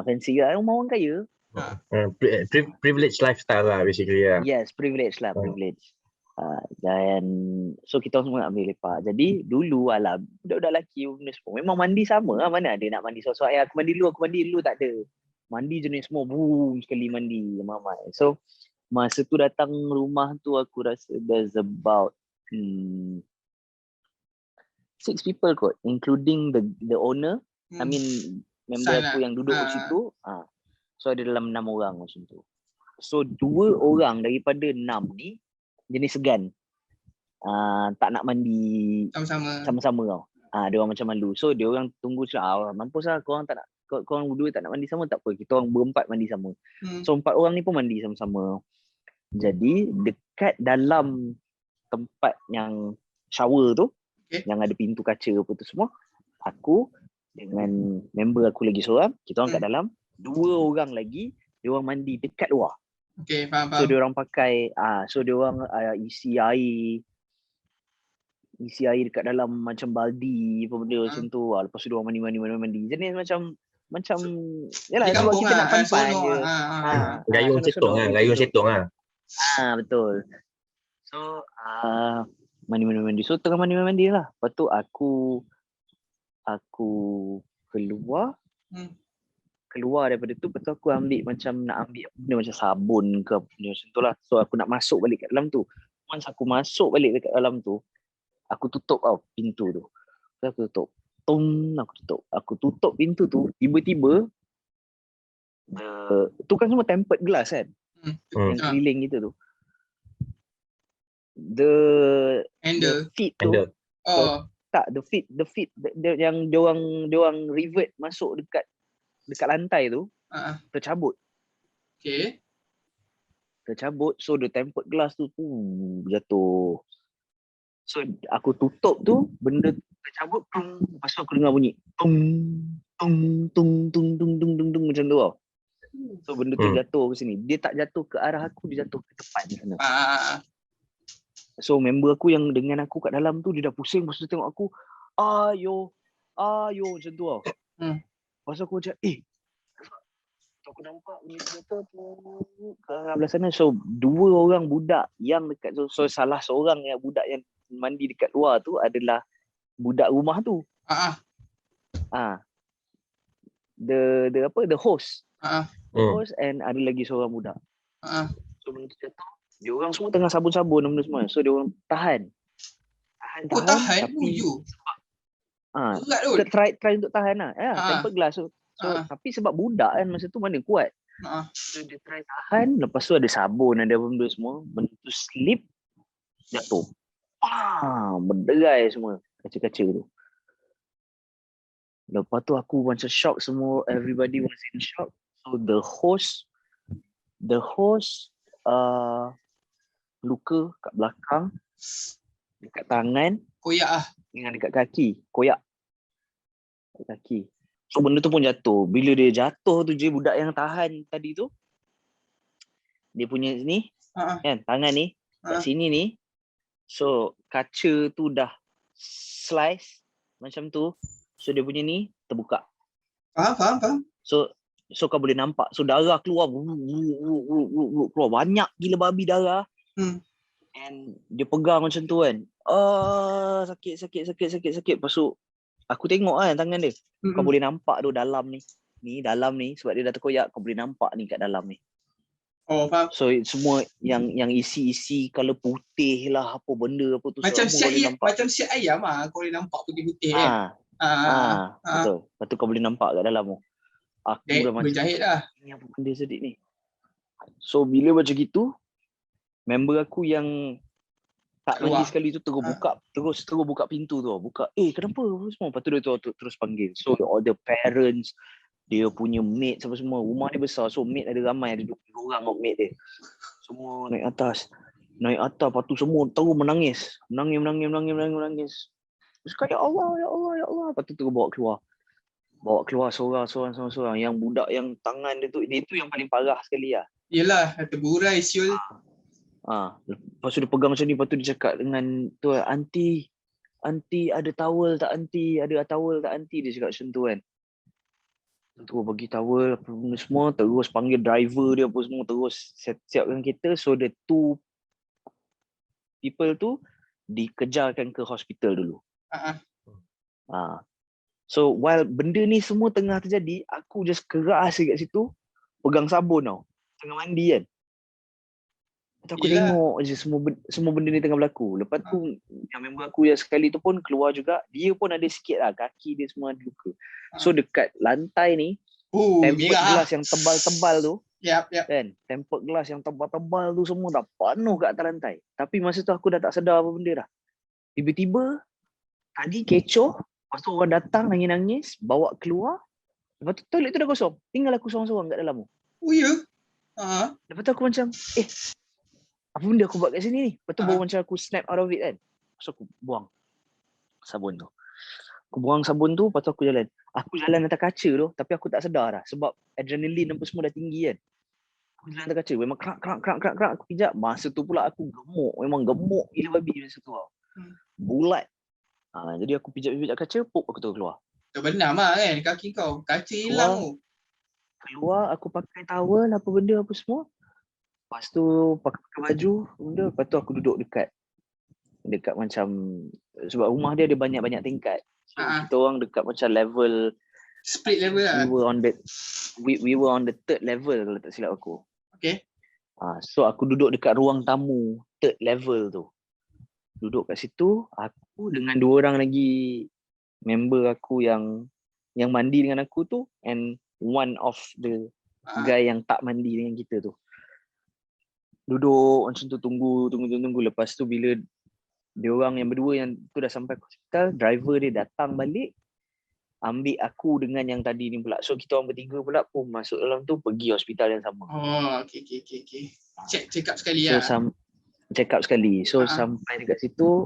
Fancy lah. Rumah orang kaya. Privilege lifestyle lah basically lah. Yes, privilege lah, privilege. Dan so kita semua ambil lepak. Jadi dulu budak-budak lelaki benda semua memang mandi sama lah. Mana ada nak mandi seorang-seorang. Aku mandi dulu tak ada. Mandi jenis semua boom sekali mandi ramai. So masa tu datang rumah tu aku rasa there's about 6 people kot, including the owner. I mean member aku yang duduk di situ. So ada dalam 6 orang macam tu. So 2 orang daripada 6 ni jenis segan. Tak nak mandi sama-sama tau. Dia orang macam malu. So dia orang tunggu macam mampus lah korang tak nak, korang berdua tak nak mandi sama, tak apa. Kita orang berempat mandi sama. So 4 orang ni pun mandi sama-sama. Jadi dekat dalam tempat yang shower tu, yang ada pintu kaca apa tu semua, aku dengan member aku lagi seorang, kita orang kat dalam. 2 orang lagi, dia orang mandi dekat luar. Okay, faham. So dia orang pakai, so dia orang isi air dekat dalam macam baldi apa benda macam tu. Lepas tu dia orang mandi. Jenis macam yalah sebab kita nak fun je. Gayung setong lah. Betul. So mandi. So tengah mandi lah. Lepas tu aku keluar daripada tu, lepas tu aku nak ambil benda macam sabun ke benda macam tu lah. So aku nak masuk balik kat dalam tu. Once aku masuk balik dekat dalam tu, aku tutup pintu tu. Aku tutup. Aku tutup pintu tu, tiba-tiba tu kan semua tempered glass kan. Yang keliling kita tu. The feet tu. The feet yang diorang revert masuk dekat lantai tu tercabut. Okay. Tercabut. So the tempered glass tu jatuh. So aku tutup tu, benda tercabut, lepas tu aku dengar bunyi tung macam tu tau. So benda tu jatuh ke sini. Dia tak jatuh ke arah aku, dia jatuh ke depan sana. So member aku yang dengan aku kat dalam tu, dia dah pusing. Lepas tu tengok aku, ayo macam tu tau. Lepas tu aku macam aku nampak benda tu ke arah belah sana. So 2 orang budak yang dekat tu. So salah seorang yang budak yang mandi dekat luar tu adalah budak rumah tu. The host. The host and ada lagi seorang budak. So benda tu jatuh, dia orang semua tengah sabun-sabun benda semua. So dia orang tahan. Tahan tapi berat tu. Try untuk tahan lah. Tempered glass. So tapi sebab budak kan masa tu mana kuat. So dia try tahan, lepas tu ada sabun, ada benda semua, benda tu slip, jatuh. Berderai semua kaca-kaca tu. Lepas tu aku macam shock semua, everybody was in shock. So the host luka kat belakang, dekat tangan, koyak dengan dekat kaki, koyak kat kaki. So benda tu pun jatuh. Bila dia jatuh tu je, budak yang tahan tadi tu, dia punya ni kan, tangan ni kat sini ni, so kaca tu dah slice macam tu, so dia punya ni terbuka. Faham. So kau boleh nampak, so darah keluar, keluar banyak gila babi darah. And dia pegang macam tu kan, sakit. Lepas tu aku tengok kan tangan dia, kau boleh nampak tu dalam ni dalam ni, sebab dia dah terkoyak, kau boleh nampak ni kat dalam ni. Oh, faham. So semua yang isi color putih lah, apa benda apa tu Macam semua boleh nampak. macam siap ayam kau boleh nampak putih-putih kan. Betul. Lepas tu kau boleh nampak kat dalam tu. Aku dah macam berjahit dah. Ni apa benda sedih ni. So bila macam gitu, member aku yang tak mandi sekali tu terus buka pintu tu. Kenapa semua. Lepas tu dia terus panggil. So all the parents, dia punya mate semua. Rumah dia besar, so mate ada ramai, ada 20 orang mate dia. Semua naik atas. Lepas tu semua terus menangis. Terus kata ya Allah. Lepas tu terus bawa keluar seorang. Yang budak yang tangan dia tu yang paling parah sekali lah. Yelah, terburai siul. Lepas tu dia pegang macam ni, lepas tu dia cakap dengan tu, Aunty ada towel tak Aunty? Ada towel tak Aunty? Dia cakap macam tu kan. Terus bagi towel apa semua, terus panggil driver dia apa semua, terus siapkan kereta. So the two people tu dikejarkan ke hospital dulu. So while benda ni semua tengah terjadi, aku just keras kat situ, pegang sabun tau, tengah mandi kan. Lepas aku tengok je semua benda ni tengah berlaku. Lepas tu yang member aku yang sekali tu pun keluar juga, dia pun ada sikit lah, kaki dia semua ada luka. So dekat lantai ni, tempered glass yang tebal-tebal tu, kan, tempered glass yang tebal-tebal tu semua dah penuh kat atas lantai. Tapi masa tu aku dah tak sedar apa benda dah. Tiba-tiba tadi kecoh, lepas tu orang datang nangis-nangis, bawa keluar. Lepas tu toilet tu dah kosong, tinggal aku seorang-seorang kat dalam tu. Oh ya? Lepas tu aku macam, apa benda aku buat kat sini ni? Lepas tu baru macam aku snap out of it kan. So aku buang sabun tu. Lepas tu aku jalan. Aku jalan atas kaca tu, tapi aku tak sedar dah. Sebab adrenaline apa semua dah tinggi kan. Aku jalan atas kaca, memang krak, aku pijak. Masa tu pula aku gemuk. Memang gemuk gila babi masa tu tau. Bulat. Jadi aku pijak kaca, pop aku terus keluar. Terbenam kan kaki kau. Kaca hilang tu. Keluar, aku pakai towel apa benda apa semua. Lepas tu pakai baju benda. Lepas tu aku duduk dekat macam, sebab rumah dia ada banyak-banyak tingkat. So kita orang dekat macam level split level lah. We were on the third level kalau tak silap aku. Okay. So aku duduk dekat ruang tamu third level tu. Duduk kat situ, aku dengan 2 orang lagi member aku yang mandi dengan aku tu, and one of the guy yang tak mandi dengan kita tu. Duduk macam tu, tunggu. Lepas tu bila dia orang yang berdua yang tu dah sampai hospital, driver dia datang balik, ambil aku dengan yang tadi ni pula. So kita orang bertiga pula pun masuk dalam tu, pergi hospital yang sama. Okay. Check up sekali lah. Check up sekali. So sampai dekat situ,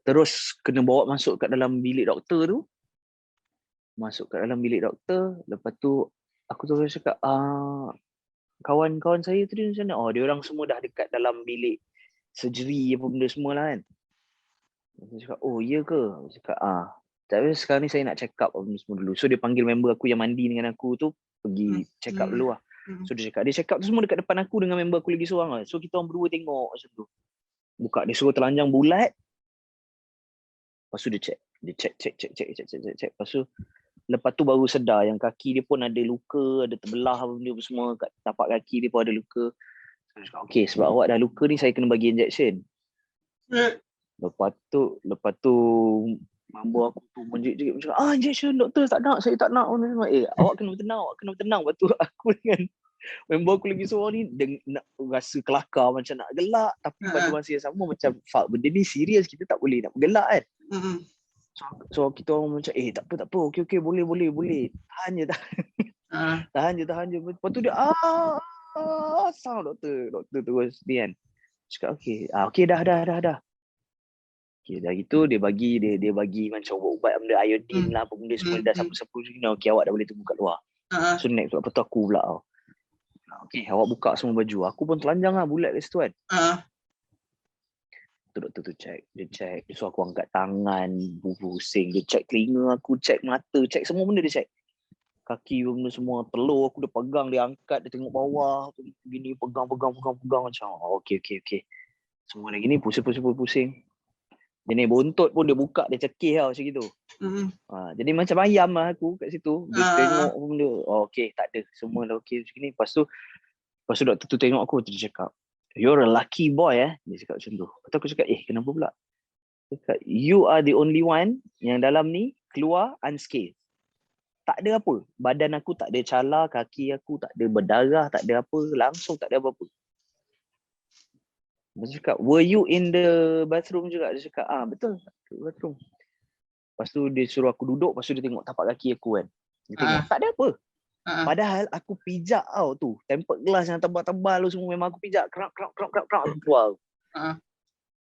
terus kena bawa masuk kat dalam bilik doktor tu. Lepas tu aku terus cakap, kawan-kawan saya tadi macam mana? Dia orang semua dah dekat dalam bilik surgery apa benda semua lah kan. Aku cakap, iya ke? Aku cakap, tapi sekarang ni saya nak check up apa semua dulu. So dia panggil member aku yang mandi dengan aku tu, pergi check up dulu lah. So dia check up tu semua dekat depan aku dengan member aku lagi seorang lah. So kita orang berdua tengok macam tu. Buka, dia suruh telanjang bulat. Lepas tu dia check. Lepas tu baru sedar yang kaki dia pun ada luka, ada terbelah apa benda semua, kat tapak kaki dia pun ada luka. So dia cakap, okay, sebab awak dah luka ni, saya kena bagi injection. Lepas tu member aku tu menjerit-jerit macam, injection doktor, tak nak, saya tak nak. Awak kena bertenang. Lepas tu aku dengan member aku lagi seorang ni nak rasa kelakar, macam nak gelak, tapi pada masa yang sama macam, fuck, benda ni serius, kita tak boleh nak bergelak kan. So kita orang macam, tak apa, okey, boleh. Tahan je. Lepas tu dia, sound doktor terus ni kan. Cakap, okey, dah. Okay, dah gitu dia bagi macam ubat benda iodine lah, apa benda semua dah sapu-sapu macam okay, awak dah boleh tunggu kat luar. So next lepas tu aku pula okay, awak buka semua baju. Aku pun telanjang lah bulat kat situ kan. Doktor tu check, dia suruh aku angkat tangan, pusing, dia check telinga aku, check mata, check semua benda dia check. Kaki benda semua, telur aku dia pegang, dia angkat, dia tengok bawah, gini pegang macam okay. Semua lagi ni pusing. Jadi bontot pun dia buka, dia cekih macam gitu. Jadi macam ayam lah aku kat situ. Dia tengok benda, okay tak ada, semua dah okay macam ni. Lepas tu doktor tu tengok aku, dia cakap, "You're a lucky boy Dia cakap macam tu. Lepas tu aku cakap, kenapa pula? Dia cakap, "You are the only one yang dalam ni keluar unscathed. Tak ada apa. Badan aku tak ada cala, kaki aku tak ada berdarah, tak ada apa. Langsung tak ada apa-apa." Dia cakap, "Were you in the bathroom juga?" Dia cakap, betul, bathroom. Lepas tu dia suruh aku duduk, lepas tu dia tengok tapak kaki aku kan. Dia tengok, tak ada apa. Padahal aku pijak tu. Tempered glass yang tebal-tebal tu semua memang aku pijak. Krak, aku keluar.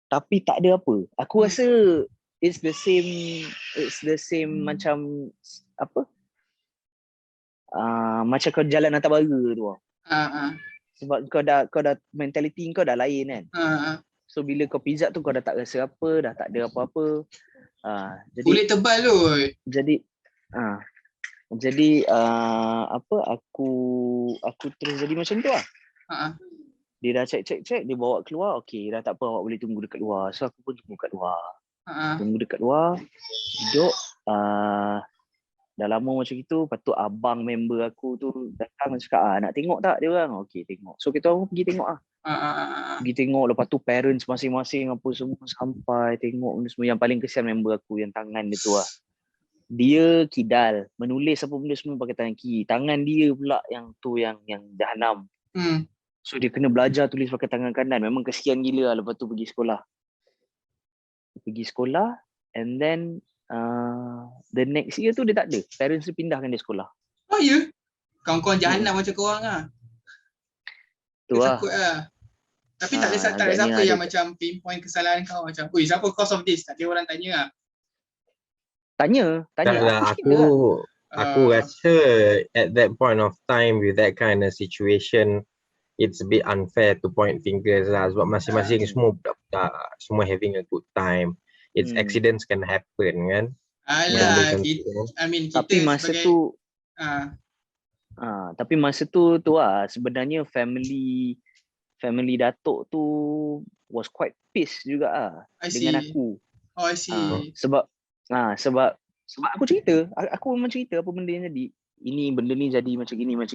Tapi tak ada apa. Aku rasa it's the same macam apa? Macam kau jalan atas bara tu. Sebab kau dah mentality kau dah lain kan. So bila kau pijak tu kau dah tak rasa apa, dah tak ada apa-apa. Jadi kulit tebal tu. Jadi aku terus jadi macam tu lah. Dia dah check, dia bawa keluar, okey dah tak apa, awak boleh tunggu dekat luar. So aku pun tunggu kat luar. Tunggu dekat luar, duduk, dah lama macam itu. Lepas tu abang member aku tu datang cakap, nak tengok tak dia orang? Okey tengok. So kita orang pergi tengok lah. Pergi tengok, lepas tu parents masing-masing apa semua sampai tengok benda semua. Yang paling kesian member aku yang tangan dia tu lah. Dia kidal, menulis apa benda semua pakai tangan kiri. Tangan dia pula yang tu yang jahanam. So dia kena belajar tulis pakai tangan kanan. Memang kesian gila lah. Lepas tu pergi sekolah and then the next year tu dia tak ada. Parents dia pindahkan dia sekolah. Oh ya? Kawan-kawan jahanam macam korang lah. Tu lah. Takut lah. Tapi tak ada siapa yang macam pinpoint kesalahan kau macam, siapa cause of this? Tak ada orang tanya lah. Tanya. Aku rasa at that point of time with that kind of situation, it's a bit unfair to point fingers lah, sebab masing-masing semua budak-budak, semua having a good time. It's accidents can happen kan. Alah, kita tapi masa sebagai, tu tapi masa tu lah sebenarnya family datuk tu was quite pissed juga lah dengan aku. I see. Sebab aku memang cerita apa benda yang jadi. Benda ni jadi macam gini. Masa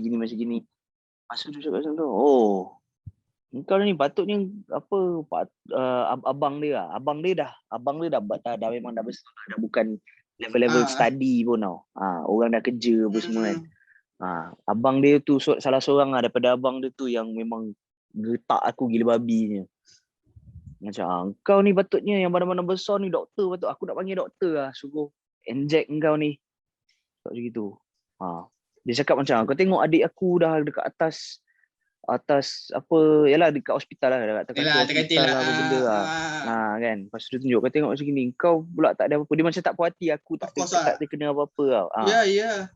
tu cakap macam tu, engkau ni patutnya apa abang dia dah memang dah besar, dah bukan level study pun tau. Orang dah kerja apa semua kan. Abang dia tu salah seorang lah daripada abang dia tu yang memang getak aku gila babinya. Macam engkau ni patutnya yang badan-badan besar ni doktor, patut aku nak panggil doktor lah, suruh inject engkau ni. Macam gitu. Dia cakap macam, kau tengok adik aku dah dekat atas apa, yalah dekat hospital lah, dekat hospital lah apa benda lah. Kan. Lepas tu tunjuk, kau tengok macam gini, kau pula tak ada apa-apa. Dia macam tak puas hati aku tak kena apa-apa tau. Ya.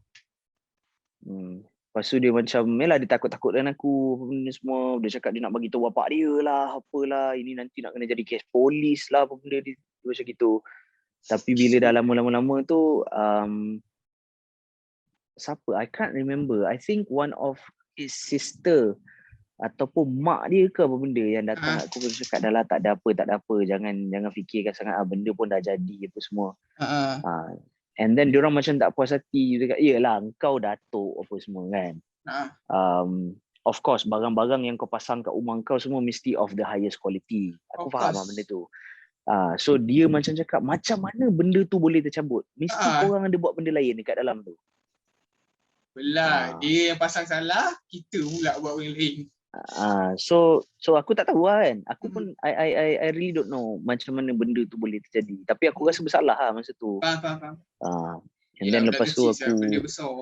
Lepas tu dia macam, yalah dia takut-takutkan aku apa benda semua. Dia cakap dia nak bagi tahu bapak dia lah, apalah, ini nanti nak kena jadi kes polis lah apa benda dia macam gitu. Tapi bila dah lama-lama tu siapa? I can't remember. I think one of his sister ataupun mak dia ke apa benda yang datang aku pun cakap dah lah tak ada apa. Jangan fikirkan sangat benda pun dah jadi apa semua. And then diorang macam tak puas hati. Dia cakap, yelah engkau datuk apa semua kan. Of course barang-barang yang kau pasang kat rumah kau semua mesti of the highest quality. Aku faham lah benda tu. So dia macam cakap, macam mana benda tu boleh tercabut? Mesti korang ada buat benda lain dekat dalam tu. Dia yang pasang salah, kita pula buat benda lain. So aku tak tahu lah kan. Aku pun I really don't know macam mana benda tu boleh terjadi. Tapi aku rasa bersalah lah masa tu. Faham. And then lepas tu aku benda besar.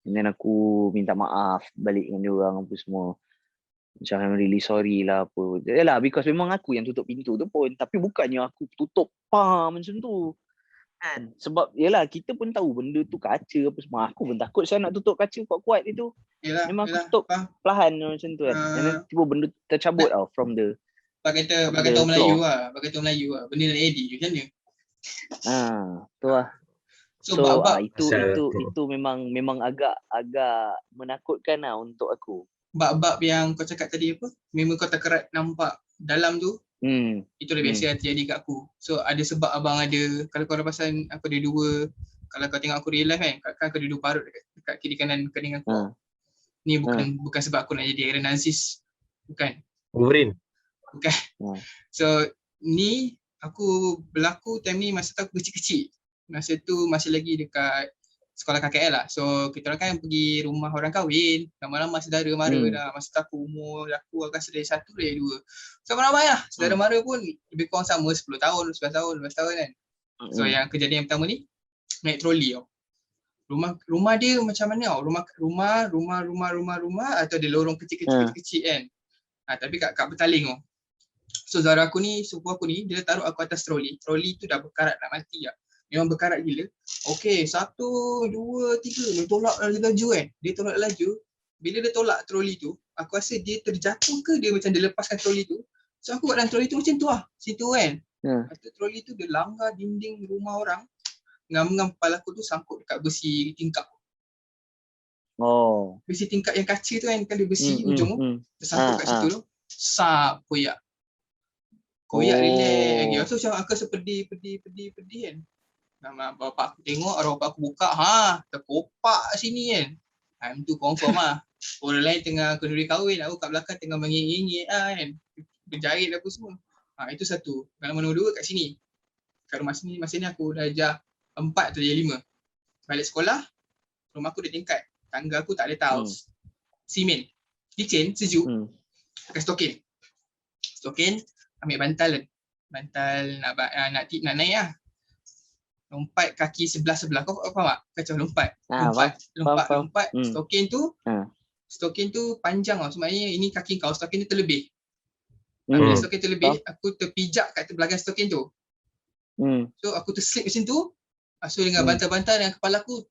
And then aku minta maaf balik dengan dia orang apa semua. Macam I'm really sorry lah apa. Yalah, because memang aku yang tutup pintu tu pun. Tapi bukannya aku tutup macam tu. Kan? Sebab yalah, kita pun tahu benda tu kaca apa semua. Aku pun takut saya nak tutup kaca kuat-kuat itu. Memang aku tutup faham. perlahan macam tu kan. And then tiba benda tu tercabut tau from the Bagi from kata the orang Melayu floor. lah. Bagi kata orang Melayu lah. Benda nak edit macam mana? Tu lah. So, So bab-bab Asal itu memang agak menakutkan lah untuk aku. bab-bab yang kau cakap tadi apa, memang kau terkerat nampak dalam tu, itu dah biasa terjadi kat aku. So ada sebab abang ada, kalau kau perasan aku ada dua, kalau kau tengok aku real life kan aku ada dua parut dekat kiri kanan kening aku. Ni bukan sebab aku nak jadi Aaron Aziz, bukan. Wolverine. Bukan. So ni aku berlaku time ni masa tu aku kecil-kecil. Masa tu masih lagi dekat sekolah KKL lah. So kita orang kan pergi rumah orang kahwin, lama-lama saudara mara dah. Masa tu aku umur aku rasa dari 1 dari 2. So ramai lah. Saudara mara pun lebih kurang sama 10 tahun, 11 tahun, 12 tahun kan. So yang kejadian yang pertama ni naik troli tau. Rumah dia macam mana tau? Rumah atau ada lorong kecil-kecil kan. Tapi kat petaling tau. So saudara aku ni, sepupu aku ni, dia taruh aku atas troli. Troli tu dah berkarat nak mati lah. Memang berkarat gila. Okey, 1, 2, 3. Dia tolak laju kan. Dia tolak laju. Bila dia tolak troli tu, aku rasa dia terjatuh ke dia macam dia lepaskan troli tu. So aku kat dalam troli tu macam tu lah. Situ kan. Lepas troli tu dia langgar dinding rumah orang. Ngam-ngam kepala aku tu sangkut dekat besi tingkap. Besi tingkap yang kaca tu kan. Kan dia besi ujung tu. Tersangkut kat situ tu. Sap, koyak. Koyak relax lagi. So macam aku sepedi kan. Bapak aku tengok, arwah bapak aku buka, terkopak sini kan. Time tu confirm lah. Orang lain tengah kenduri kahwin, aku kat belakang tengah mengingit kan. Berjahit apa semua. Itu satu. Pengalaman nombor 2 kat sini. Kat rumah sini, masa ni aku dah darjah 4 atau darjah 5. Balik sekolah, rumah aku ada tingkat. Tangga aku tak ada tiles. Simen. Licin, sejuk. Pakai stokin, ambil bantal nak naik lah. Lompat kaki sebelah. Kau faham tak? Kacau lompat. Lompat. Stokin tu panjang tau. Sebenarnya ini kaki kau, stokin tu terlebih. Bila stokin terlebih, aku terpijak kat belakang stokin tu. So aku terslip macam tu. So dengan bantal-bantal yang kepala aku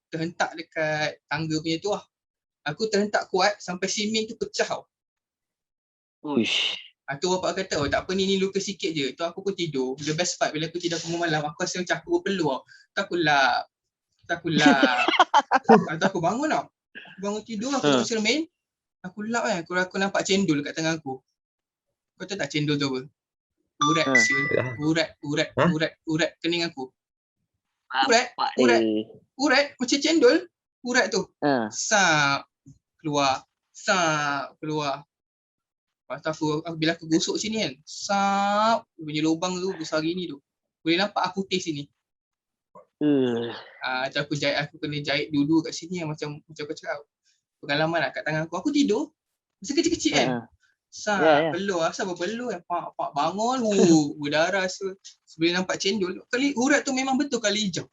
terhentak dekat tangga punya tu lah. Aku terhentak kuat sampai simen tu pecah tau. Uish. Tu bapak kata, tak apa ni luka sikit je. Tu aku pun tidur. The best part bila aku tidur tengah malam, aku rasa macam aku berpeluh tau. Tak aku lap. Aku bangun tau. Aku bangun tidur, aku tengok cermin. Aku lap kan. Aku nampak cendol kat tangan aku. Kau tahu tak cendol tu apa? Urat kening aku. Urat macam cendol. Urat tu. Sap keluar. Lepas tu bila aku gosok sini kan, sap punya lubang tu besar gini tu. Boleh nampak aku taste sini. Aku kena jahit dulu kat sini yang macam kau cakap. Pengalaman lah kat tangan aku. Aku tidur masa kecil-kecil kan. Peluh, asal berpeluh kan. Pak bangun, berdarah. Sebelum nampak cendol. Kali urat tu memang betul kali hijau.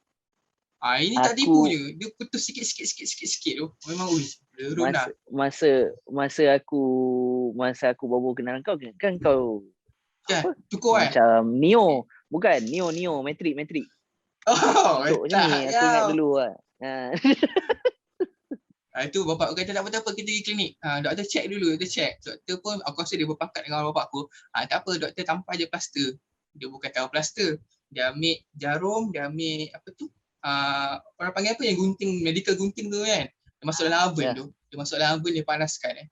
Ini tak tipu je. Dia putus sikit tu. Memang lerun lah. Masa aku baru kenal kau kan kau cukup macam Neo. Bukan Neo Matrix. So macam ni aku ingat dulu lah. Itu bapak aku kata tak apa-apa kita pergi klinik. Doktor check dulu, Doktor pun aku rasa dia berpangkat dengan bapak aku. Tak apa, doktor tampal je plaster. Dia bukan tahu plaster. Dia ambil jarum, dia ambil apa tu? Orang panggil apa yang gunting, medical gunting tu kan. Dia masuk dalam oven tu. Dia masuk dalam oven, dia panaskan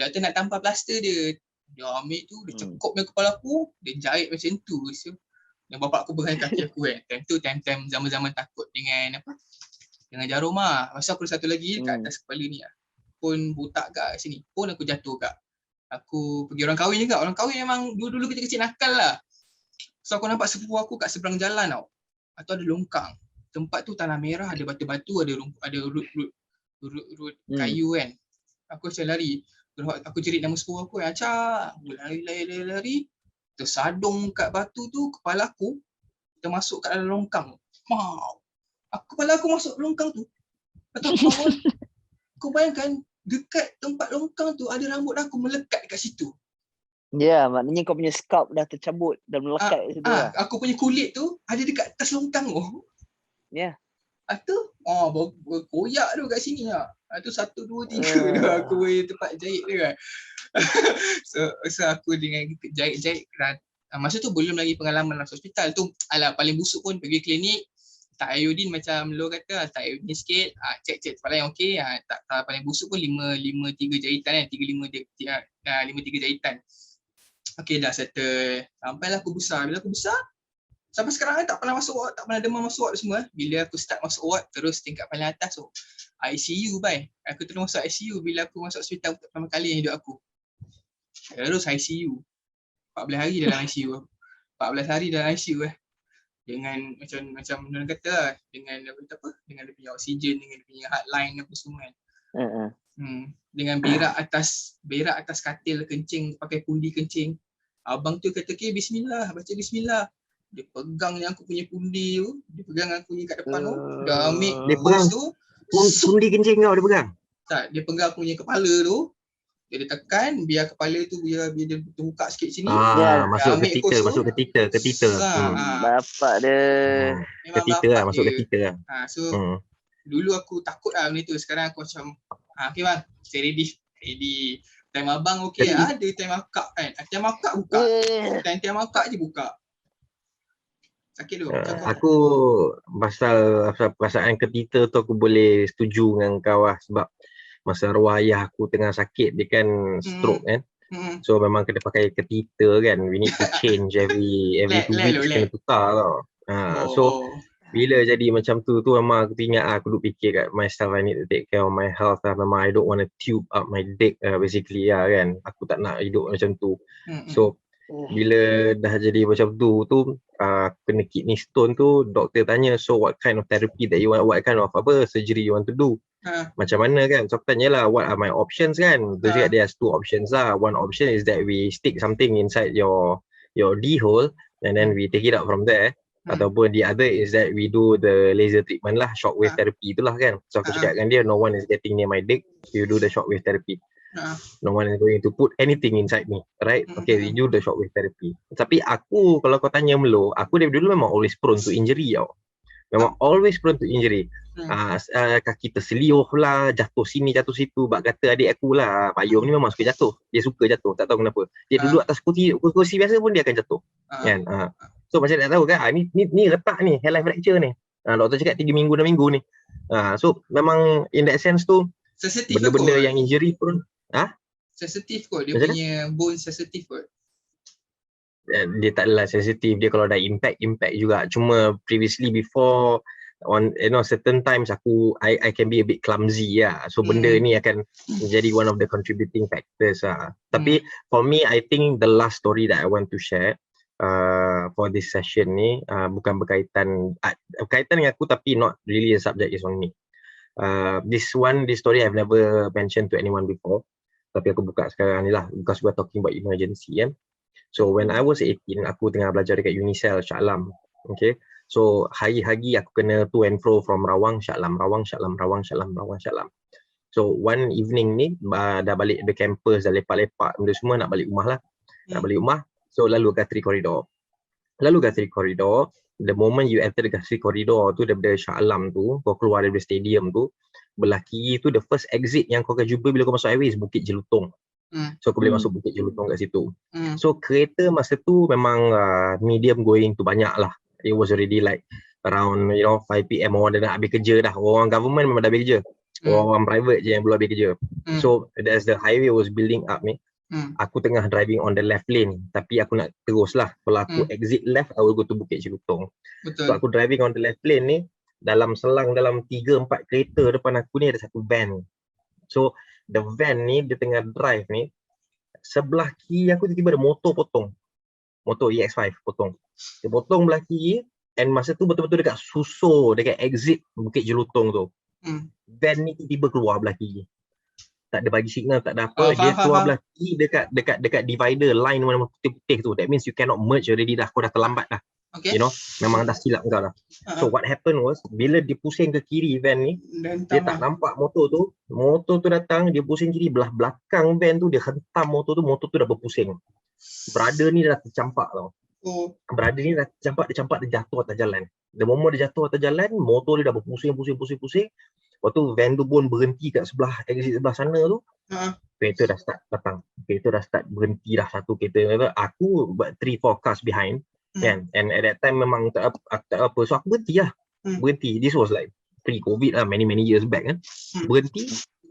doktor nak tampal plaster dia. Dia ambil tu, dia cekup dengan kepala aku, dia jahit macam tu. Dan bapak aku berhenti kaki aku kan. Time tu time zaman-zaman takut dengan apa? Dengan jarum lah. Masa aku satu lagi kat atas kepala ni lah. Pun butak kat sini. Pun aku jatuh kat. Aku pergi orang kahwin juga. Orang kahwin memang dulu kecil-kecil nakal lah. So aku nampak sepupu aku kat seberang jalan tau. Atau ada longkang. Tempat tu tanah merah, ada batu-batu, ada rut kayu kan. Aku macam lari. Aku jerit nama sepupu aku, Acak. Aku lari. Tersadung kat batu tu, kepala aku termasuk kat dalam longkang. Kepala aku masuk longkang tu. Atau kau bayangkan dekat tempat longkang tu ada rambut aku melekat dekat situ. Ya, maknanya kau punya scalp dah tercabut dan melekat kat situ lah. Aku punya kulit tu ada dekat atas longkang tu. Ya. Tu berkoyak tu kat sini lah. Tu 1, 2, 3 tu aku punya tempat jahit tu kan. so aku dengan jahit-jahit kerat. Masa tu belum lagi pengalaman masuk hospital tu. Paling busuk pun pergi klinik, tak iodine macam lo kata, tak iodine sikit, cek kepala yang okey. Tak paling busuk pun 5 3 jahitan kan, 5 3 jahitan. Okey dah settle. Sampailah aku besar. Bila aku besar, sampai sekarang tak pernah masuk ward, tak pernah demam masuk ward semua. Bila aku start masuk ward, terus tingkat paling atas tu ICU bye. Aku terus masuk ICU bila aku masuk hospital pertama kali yang hidup aku. Terus ICU. 14 hari dalam ICU. 14 hari dalam ICU Dengan macam orang kata lah, dengan dengan dia punya oksigen, dengan dia punya hotline apa semua kan. Dengan berak atas katil kencing, pakai pundi kencing. Abang tu kata, "Okay, bismillah, baca bismillah." Dia pegang yang aku punya pundi tu, dia pegang aku punya kat depan tu, dah ambil Dia pegang tu. Pundi kencing kau dia pegang? Tak, dia pegang aku punya kepala tu. Dia tekan, biar kepala tu biar dia terbuka sikit sini. Masuk ketika. Bapak dia. Memang Ketika lah, masuk dia. ketika lah. Dulu aku takut lah benda tu. Sekarang aku macam, okay bang, saya ready. Time abang okey, ada time akak kan. Time akak buka. Time akak je buka. Sakit tu. Aku pasal perasaan ketika tu aku boleh setuju dengan kau lah, sebab masa arwah ayah aku tengah sakit, dia kan stroke kan. So memang kena pakai catheter kan. We need to change every 2 weeks kena tukar tau. So bila jadi macam tu memang aku ingat aku duk fikir kat myself, I need to take care of my health lah. Memang I don't want to tube up my dick basically lah kan. Aku tak nak hidup macam tu. So bila dah jadi macam tu kena kidney stone tu, doktor tanya, so what kind of therapy that you want, what kind of surgery you want to do, macam mana kan. So aku tanyalah, what are my options kan. Dia cakap there's 2 options lah. One option is that we stick something inside your D hole and then we take it out from there. Ataupun the other is that we do the laser treatment lah, shockwave therapy itulah kan. So aku cakap dengan dia, no one is getting near my dick, you do the shockwave therapy. No one is going to put anything inside me, right? Okay, we do the shockwave therapy. Tapi aku, kalau kau tanya Melo, aku dari dulu memang always prone to injury tau. Memang always prone to injury. Kaki terseliuh lah, jatuh sini, jatuh situ. Bak kata adik aku lah, Payung ni memang suka jatuh. Dia suka jatuh, tak tahu kenapa. Dia duduk atas kursi biasa pun dia akan jatuh. Kan? So macam tak tahu kan, ni retak ni, hairline fracture ni. Doktor cakap 3 minggu, 6 minggu ni. So memang in that sense tu, sensitif benda-benda yang injury pun sensitif kot, dia punya bone sensitif kot. Dia tak adalah sensitif, dia kalau dah impact juga. Cuma previously before on certain times I can be a bit clumsy lah. So benda ni akan jadi one of the contributing factors lah. Tapi for me, I think the last story that I want to share for this session ni bukan berkaitan dengan aku, tapi not really a subject is on me. This story I've never mentioned to anyone before, tapi aku buka sekarang ni lah, because we're talking about emergency kan. So when I was 18, aku tengah belajar dekat Unicell Shah Alam. Okay, so hari-hari aku kena to and fro from Rawang Shah Alam. So one evening ni dah balik dari campus, dah lepak-lepak benda semua, nak balik rumah lah. So lalu Guthrie Corridor. The moment you enter the Guthrie Corridor tu, daripada Shah Alam tu, kau keluar dari stadium tu, belah kiri tu the first exit yang kau akan jumpa bila kau masuk highway is Bukit Jelutong. So kau boleh masuk Bukit Jelutong kat situ. So kereta masa tu memang medium going tu banyak lah. It was already like around 5 PM orang dah nak habis kerja dah. Orang government memang dah habis kerja. Orang private je yang belum habis kerja. So as the highway was building up ni, aku tengah driving on the left lane, tapi aku nak terus lah. Kalau aku exit left, I will go to Bukit Jelutong. So aku driving on the left lane ni, dalam 3-4 kereta depan aku ni ada satu van. So the van ni, dia tengah drive ni, sebelah kiri aku tiba-tiba ada motor potong. Motor EX5 potong. Dia potong belah kiri, and masa tu betul-betul dekat susur, dekat exit Bukit Jelutong tu. Van ni tiba-tiba keluar belah kiri. Tak ada bagi signal, tak ada apa. Dia keluar belah kiri dekat divider line mana putih-putih tu. That means you cannot merge already dah. Kau dah terlambat dah. Okay. You know, memang dah silap kau dah. So what happened was, bila dia pusing ke kiri van ni, Dan dia tak nampak motor tu datang, dia pusing kiri, belah belakang van tu, dia hentam motor tu dah berpusing. Brother ni dah tercampak tau. Brother ni dah tercampak, dia jatuh atas jalan. The moment dia jatuh atas jalan, motor dia dah berpusing. Lepas tu van tu pun berhenti kat exit sebelah sana tu. Kereta dah start datang. Kereta dah start berhenti dah satu kereta. Aku buat 3-4 cars behind. Kan? And at that time memang tak apa. So aku berhenti lah. Berhenti. This was like pre-COVID lah, many years back kan. Berhenti.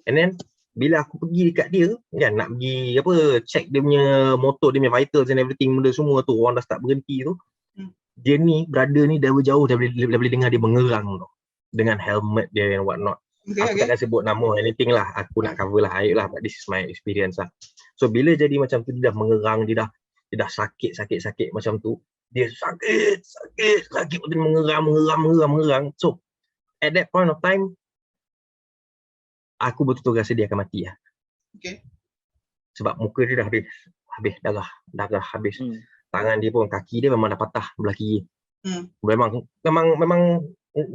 And then bila aku pergi dekat dia kan, nak pergi check dia punya motor, dia punya vitals and everything, benda semua tu, orang dah start berhenti tu. Dia ni, brother ni dah jauh, dah boleh dengar dia mengerang tu. Dengan helmet dia and what not. Aku takkan sebut nama anything lah. Aku nak cover lah, aib lah, but this is my experience lah. So bila jadi macam tu, dia dah mengerang, dia dah sakit macam tu. Dia sakit, dia mengerang. So at that point of time, aku betul-betul rasa dia akan mati lah. Okay. Sebab muka dia dah habis darah habis. Tangan dia pun, kaki dia memang dah patah belah kiri. Memang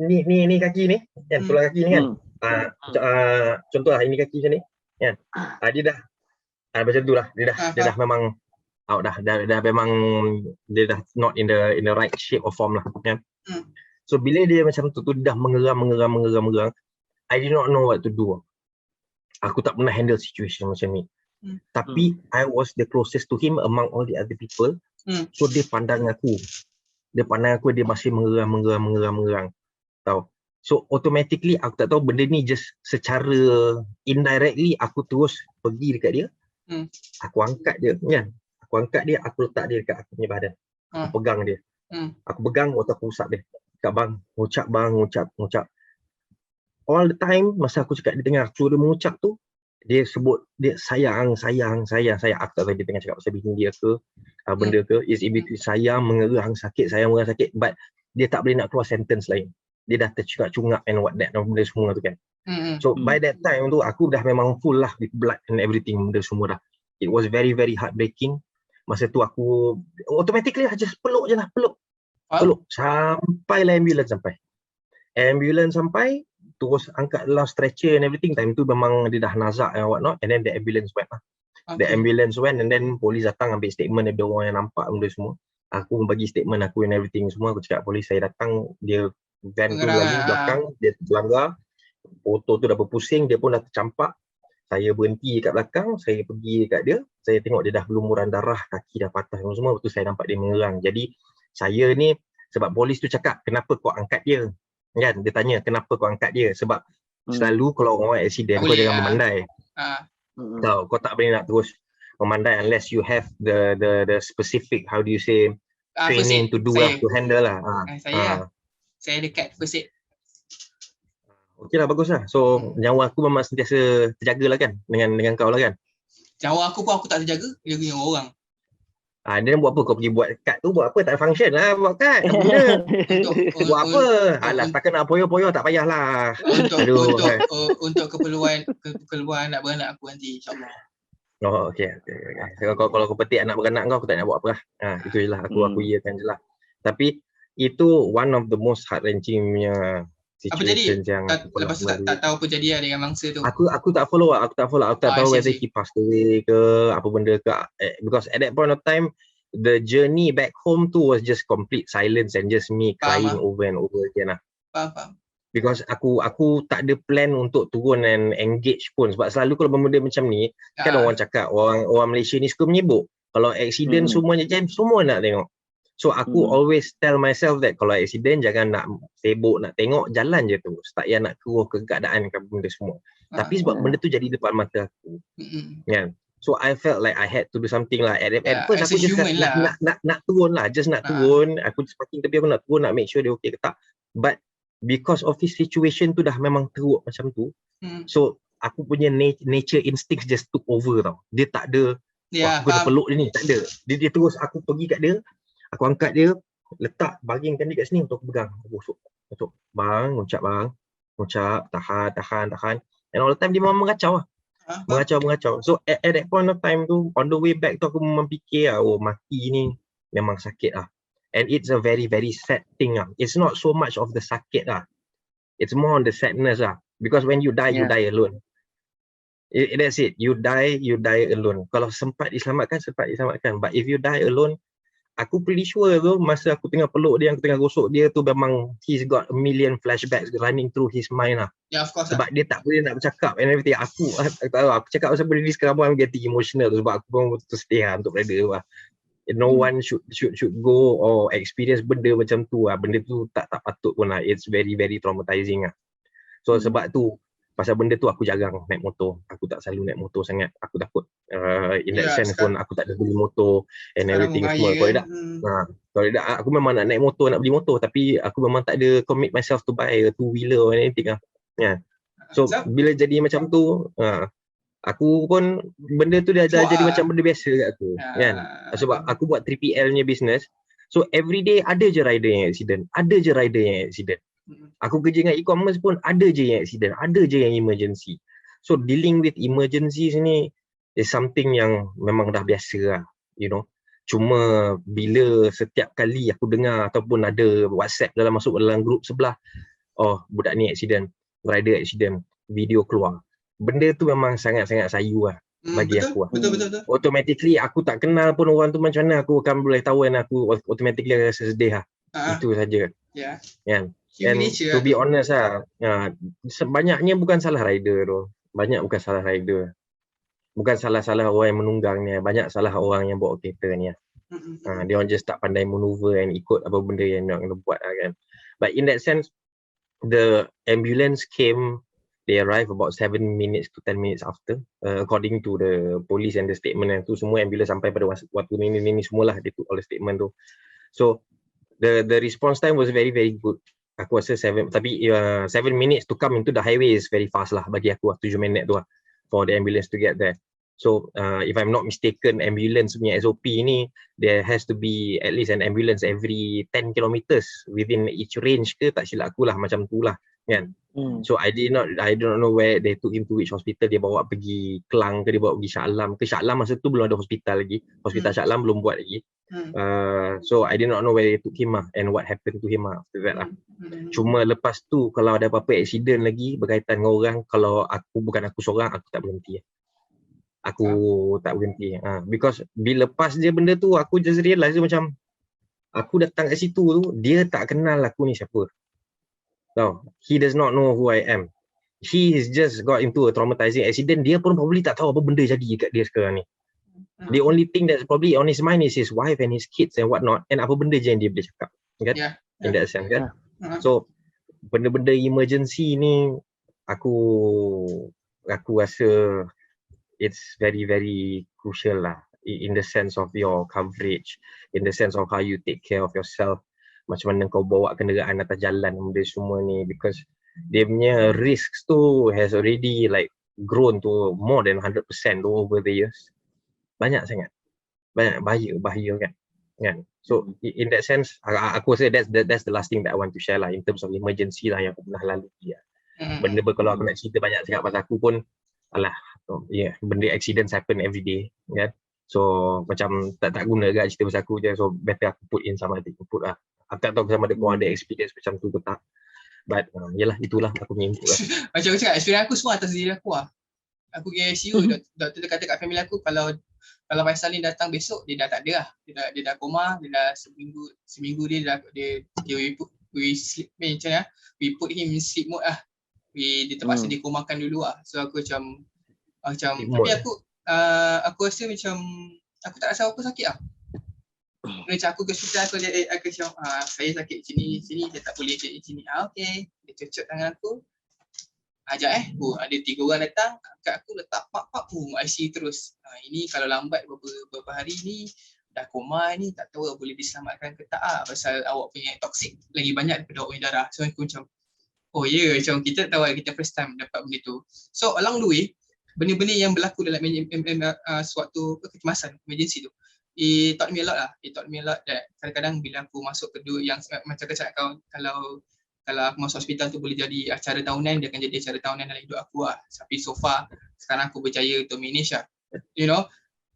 ni kaki ni kan, tulang kaki ni kan. Contohlah ini kaki macam ni kan. Dia dah macam tu lah. Dia dah memang out dah memang dia dah not in the right shape or form lah kan. So bila dia macam tu dah mengerang, I did not know what to do. Aku tak pernah handle situation macam ni. Tapi I was the closest to him among all the other people. So dia pandang aku, dia masih mengerang. Tahu. So automatically aku tak tahu benda ni just secara indirectly aku terus pergi dekat dia. Aku angkat dia kan. Aku letak dia dekat aku punya badan. Aku pegang dia. Aku pegang waktu aku usap dia. Cakap bang, ngucap. All the time masa aku cakap, dia dengar. So dia mengucap tu, dia sebut dia sayang. Aku tak tahu dia tengah cakap pasal bini dia ke benda ke. Is in between sayang, mengerang sakit, but dia tak boleh nak keluar sentence lain. Dia dah tercungap and what that, benda semua tu kan. So by that time tu aku dah memang full lah with blood and everything, benda semua dah. It was very heartbreaking. Masa tu aku automatically just peluk je lah, peluk sampai ambulance sampai. Terus angkat dalam stretcher and everything. Time tu memang dia dah nazak and what not. And then the ambulance went lah. The ambulance went and then polis datang ambil statement dari orang yang nampak benda semua. Aku bagi statement aku and everything semua. Aku cakap polis saya datang, dia van tu lagi belakang, dia terlanggar. Motor tu dah berpusing, dia pun dah tercampak. Saya berhenti kat belakang, saya pergi dekat dia. Saya tengok dia dah berlumuran darah, kaki dah patah semua. Lepas tu saya nampak dia mengerang. Jadi saya ni, sebab polis tu cakap, kenapa kau angkat dia? Kan, dia tanya kenapa kau angkat dia. Sebab selalu kalau orang accident, kau jangan memandai. Kau tak boleh nak terus memandai unless you have the specific, how do you say, training to do lah, to handle lah. Saya dekat first aid. Okey lah, bagus lah. So nyawa aku memang sentiasa terjaga lah kan, dengan kau lah kan. Nyawa aku pun aku tak terjaga, jaga nyawa orang. Dia buat apa? Kau pergi buat kad tu, buat apa? Tak function lah buat kad. Buat apa? Alah, takkan nak poyo-poyo, tak payahlah. Untuk keperluan anak beranak aku nanti, insyaAllah. Oh, okey. Kalau kau petik anak beranak kau, aku tak nak buat apa lah. Itu je lah, aku iakan je lah. Tapi itu one of the most heart-wrenching punya situation yang lepas tu tak tahu apa jadi dengan mangsa tu. Aku tak follow. Aku tak tahu whether he passed away ke apa benda ke, because at that point of time the journey back home tu was just complete silence and just me crying over and over again lah. Faham. Because aku tak ada plan untuk turun and engage pun, sebab selalu kalau benda macam ni kan orang cakap orang Malaysia ni suka menyibuk. Kalau accident semuanya jam, semua nak tengok. So aku always tell myself that kalau accident jangan nak sibuk nak tengok, jalan je terus. Tak payah nak keruh ke keadaan ke benda semua. Tapi sebab benda tu jadi depan mata aku. Kan? So I felt like I had to do something lah. At first aku just nak turun lah. Just nak turun. Aku just parking tepi, aku nak turun, nak make sure dia okay ke tak. But because of his situation tu dah memang teruk macam tu. So aku punya nature instinct just took over tau. Dia tak ada, aku kena peluk dia ni. Tak ada. Dia terus, aku pergi kat dia. Aku angkat dia, letak, baringkan dia kat sini untuk aku pegang. Aku busuk. Bang, ngucap, tahan. And all the time dia memang mengacau lah. Mengacau. So at that point of time tu, on the way back tu aku memang fikir lah, mati ni memang sakit lah. And it's a very, very sad thing. It's not so much of the sakit. It's more on the sadness. Because when you die, you die alone. That's it. You die alone. Kalau sempat diselamatkan. But if you die alone, aku pretty sure tu masa aku tengah peluk dia, aku tengah gosok dia tu, memang he's got a million flashbacks running through his mind Yeah, of course. Sebab dia tak boleh nak bercakap and everything. Aku tahu, aku cakap pasal benda ni sekarang pun I'm getting emotional tu, sebab aku pun betul sedih untuk brother tu No one should go or experience benda macam tu Benda tu tak patut pun It's very, very traumatizing So sebab tu, pasal benda tu aku jarang naik motor. Aku tak selalu naik motor sangat. Aku takut in that sense pun aku tak ada beli motor and everything semua. Kalau tak aku memang nak naik motor, nak beli motor, tapi aku memang tak ada commit myself to buy a two-wheeler or anything So bila jadi macam tu, aku pun benda tu dah jadi macam benda biasa kat aku kan. Sebab aku buat 3PL nya business. So every day ada je rider yang accident. Aku kerja dengan e-commerce pun ada je yang accident, ada je yang emergency. So dealing with emergencies ni is something yang memang dah biasa Cuma bila setiap kali aku dengar ataupun ada WhatsApp masuk dalam grup sebelah, oh budak ni accident, rider accident, video keluar. Benda tu memang sangat-sangat sayu bagi aku Betul. Automatically aku tak kenal pun orang tu macam mana, aku akan boleh tahu aku automatically rasa sedih Itu saja. And to be honest sebanyaknya bukan salah rider tu. Bukan salah orang yang menunggang ni. Banyak salah orang yang bawa kereta ni dia orang just tak pandai maneuver and ikut apa benda yang nak kena buat kan. But in that sense, the ambulance came, they arrived about 7 minutes to 10 minutes after, according to the police and the statement tu. Semua ambulance sampai pada waktu ni semualah dia oleh statement tu. So the response time was very, very good. Aku rasa 7 minutes to come into the highway is very fast bagi aku 7 minit tu for the ambulance to get there. So if I'm not mistaken, ambulance punya SOP ni, there has to be at least an ambulance every 10 kilometers within each range ke, tak silap aku macam tu kan. So I don't know where they took him to, which hospital. Dia bawa pergi Kelang ke, dia bawa pergi Shah Alam ke. Shah Alam masa tu belum ada hospital lagi, hospital Shah Alam belum buat lagi. So I did not know where they took him and what happened to him after that Cuma lepas tu kalau ada apa-apa accident lagi berkaitan dengan orang, kalau bukan aku seorang, aku tak berhenti. Because bila lepas je benda tu, aku just realize macam aku datang kat situ tu, dia tak kenal aku ni siapa. He does not know who I am. He has just got into a traumatizing accident. Dia pun probably tak tahu apa benda jadi kat dia sekarang ni. The only thing that's probably on his mind is his wife and his kids and whatnot, and apa benda je yang dia boleh cakap kan? In that sense kan. So benda-benda emergency ni aku rasa it's very, very crucial in the sense of your coverage, in the sense of how you take care of yourself, macam mana kau bawa kenderaan atas jalan, benda semua ni, because dia punya risks tu has already grown to more than 100% over the years. Banyak sangat, banyak bahaya kan. So in that sense, aku rasa that's the last thing that I want to share in terms of emergency yang aku pernah lalui. Benda kalau aku nak cerita banyak cakap pasal aku pun benda accidents happen every day kan. So macam tak guna juga cerita pasal aku je. So better aku put in sama input Aku tak tahu sama ada korang ada experience macam tu ke tak. But yelah, itulah aku punya input Macam aku cakap, experience aku semua atas diri aku Aku pergi ICU, doktor dia kata kat family aku, kalau Faisal ni datang besok, dia dah tak ada dia dah koma, dia dah seminggu dia we put him in sleep mode dia terpaksa dikomakan dulu So aku macam tapi aku rasa macam aku tak rasa apa sakit Macam aku ke hospital, aku macam saya sakit sini, saya tak boleh jadi sini. Okey, dia cocok tangan aku. Ajak ada 3 orang datang, angkat aku letak pak ICU terus. Ini kalau lambat beberapa hari ni dah koma ni, tak tahu boleh diselamatkan ke tak pasal awak punya toksik lagi banyak daripada awak punya darah. So aku macam macam kita tahu kita first time dapat benda tu. So along the way, benda-benda yang berlaku dalam suatu kecemasan, emergency tu, it taught me a lot that kadang-kadang bila aku masuk kedua yang macam kata kalau aku masuk hospital tu boleh jadi acara tahunan, dia akan jadi acara tahunan dalam hidup aku Tapi so far sekarang aku berjaya untuk manage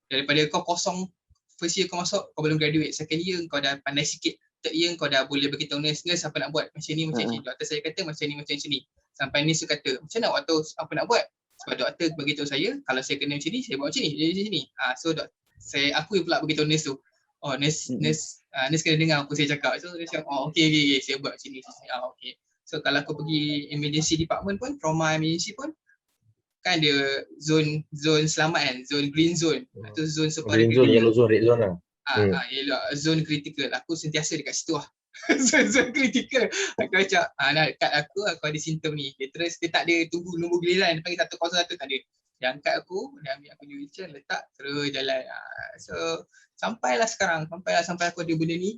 daripada kau kosong first year kau masuk, kau belum graduate. Second year kau dah pandai sikit. Third year kau dah boleh beritahu nurse apa nak buat. Macam ni, macam ni. Doktor saya kata macam ni, macam ni. Sampai nurse kata, macam nak waktu apa nak buat? Sebab doktor beritahu saya, kalau saya kena macam ni, saya buat macam ni. Jadi macam ni. So aku pula beritahu nurse tu. Oh, nurse kena dengar apa saya cakap. So dia cakap, oh okay, saya buat macam ni. Okay. So kalau aku pergi emergency department pun, trauma emergency pun, kan ada zone selamat kan, zone green zone atau zone super Green zone, yellow zone, red zone lah. Zone critical. Aku sentiasa dekat situ lah. zone critical. Aku macam kat aku ada simptom ni. Dia tak ada tunggu giliran, dia panggil 101, tak ada. Dia angkat aku, dia ambil aku di wheelchair, letak, terus jalan. So sampailah sampai aku ada benda ni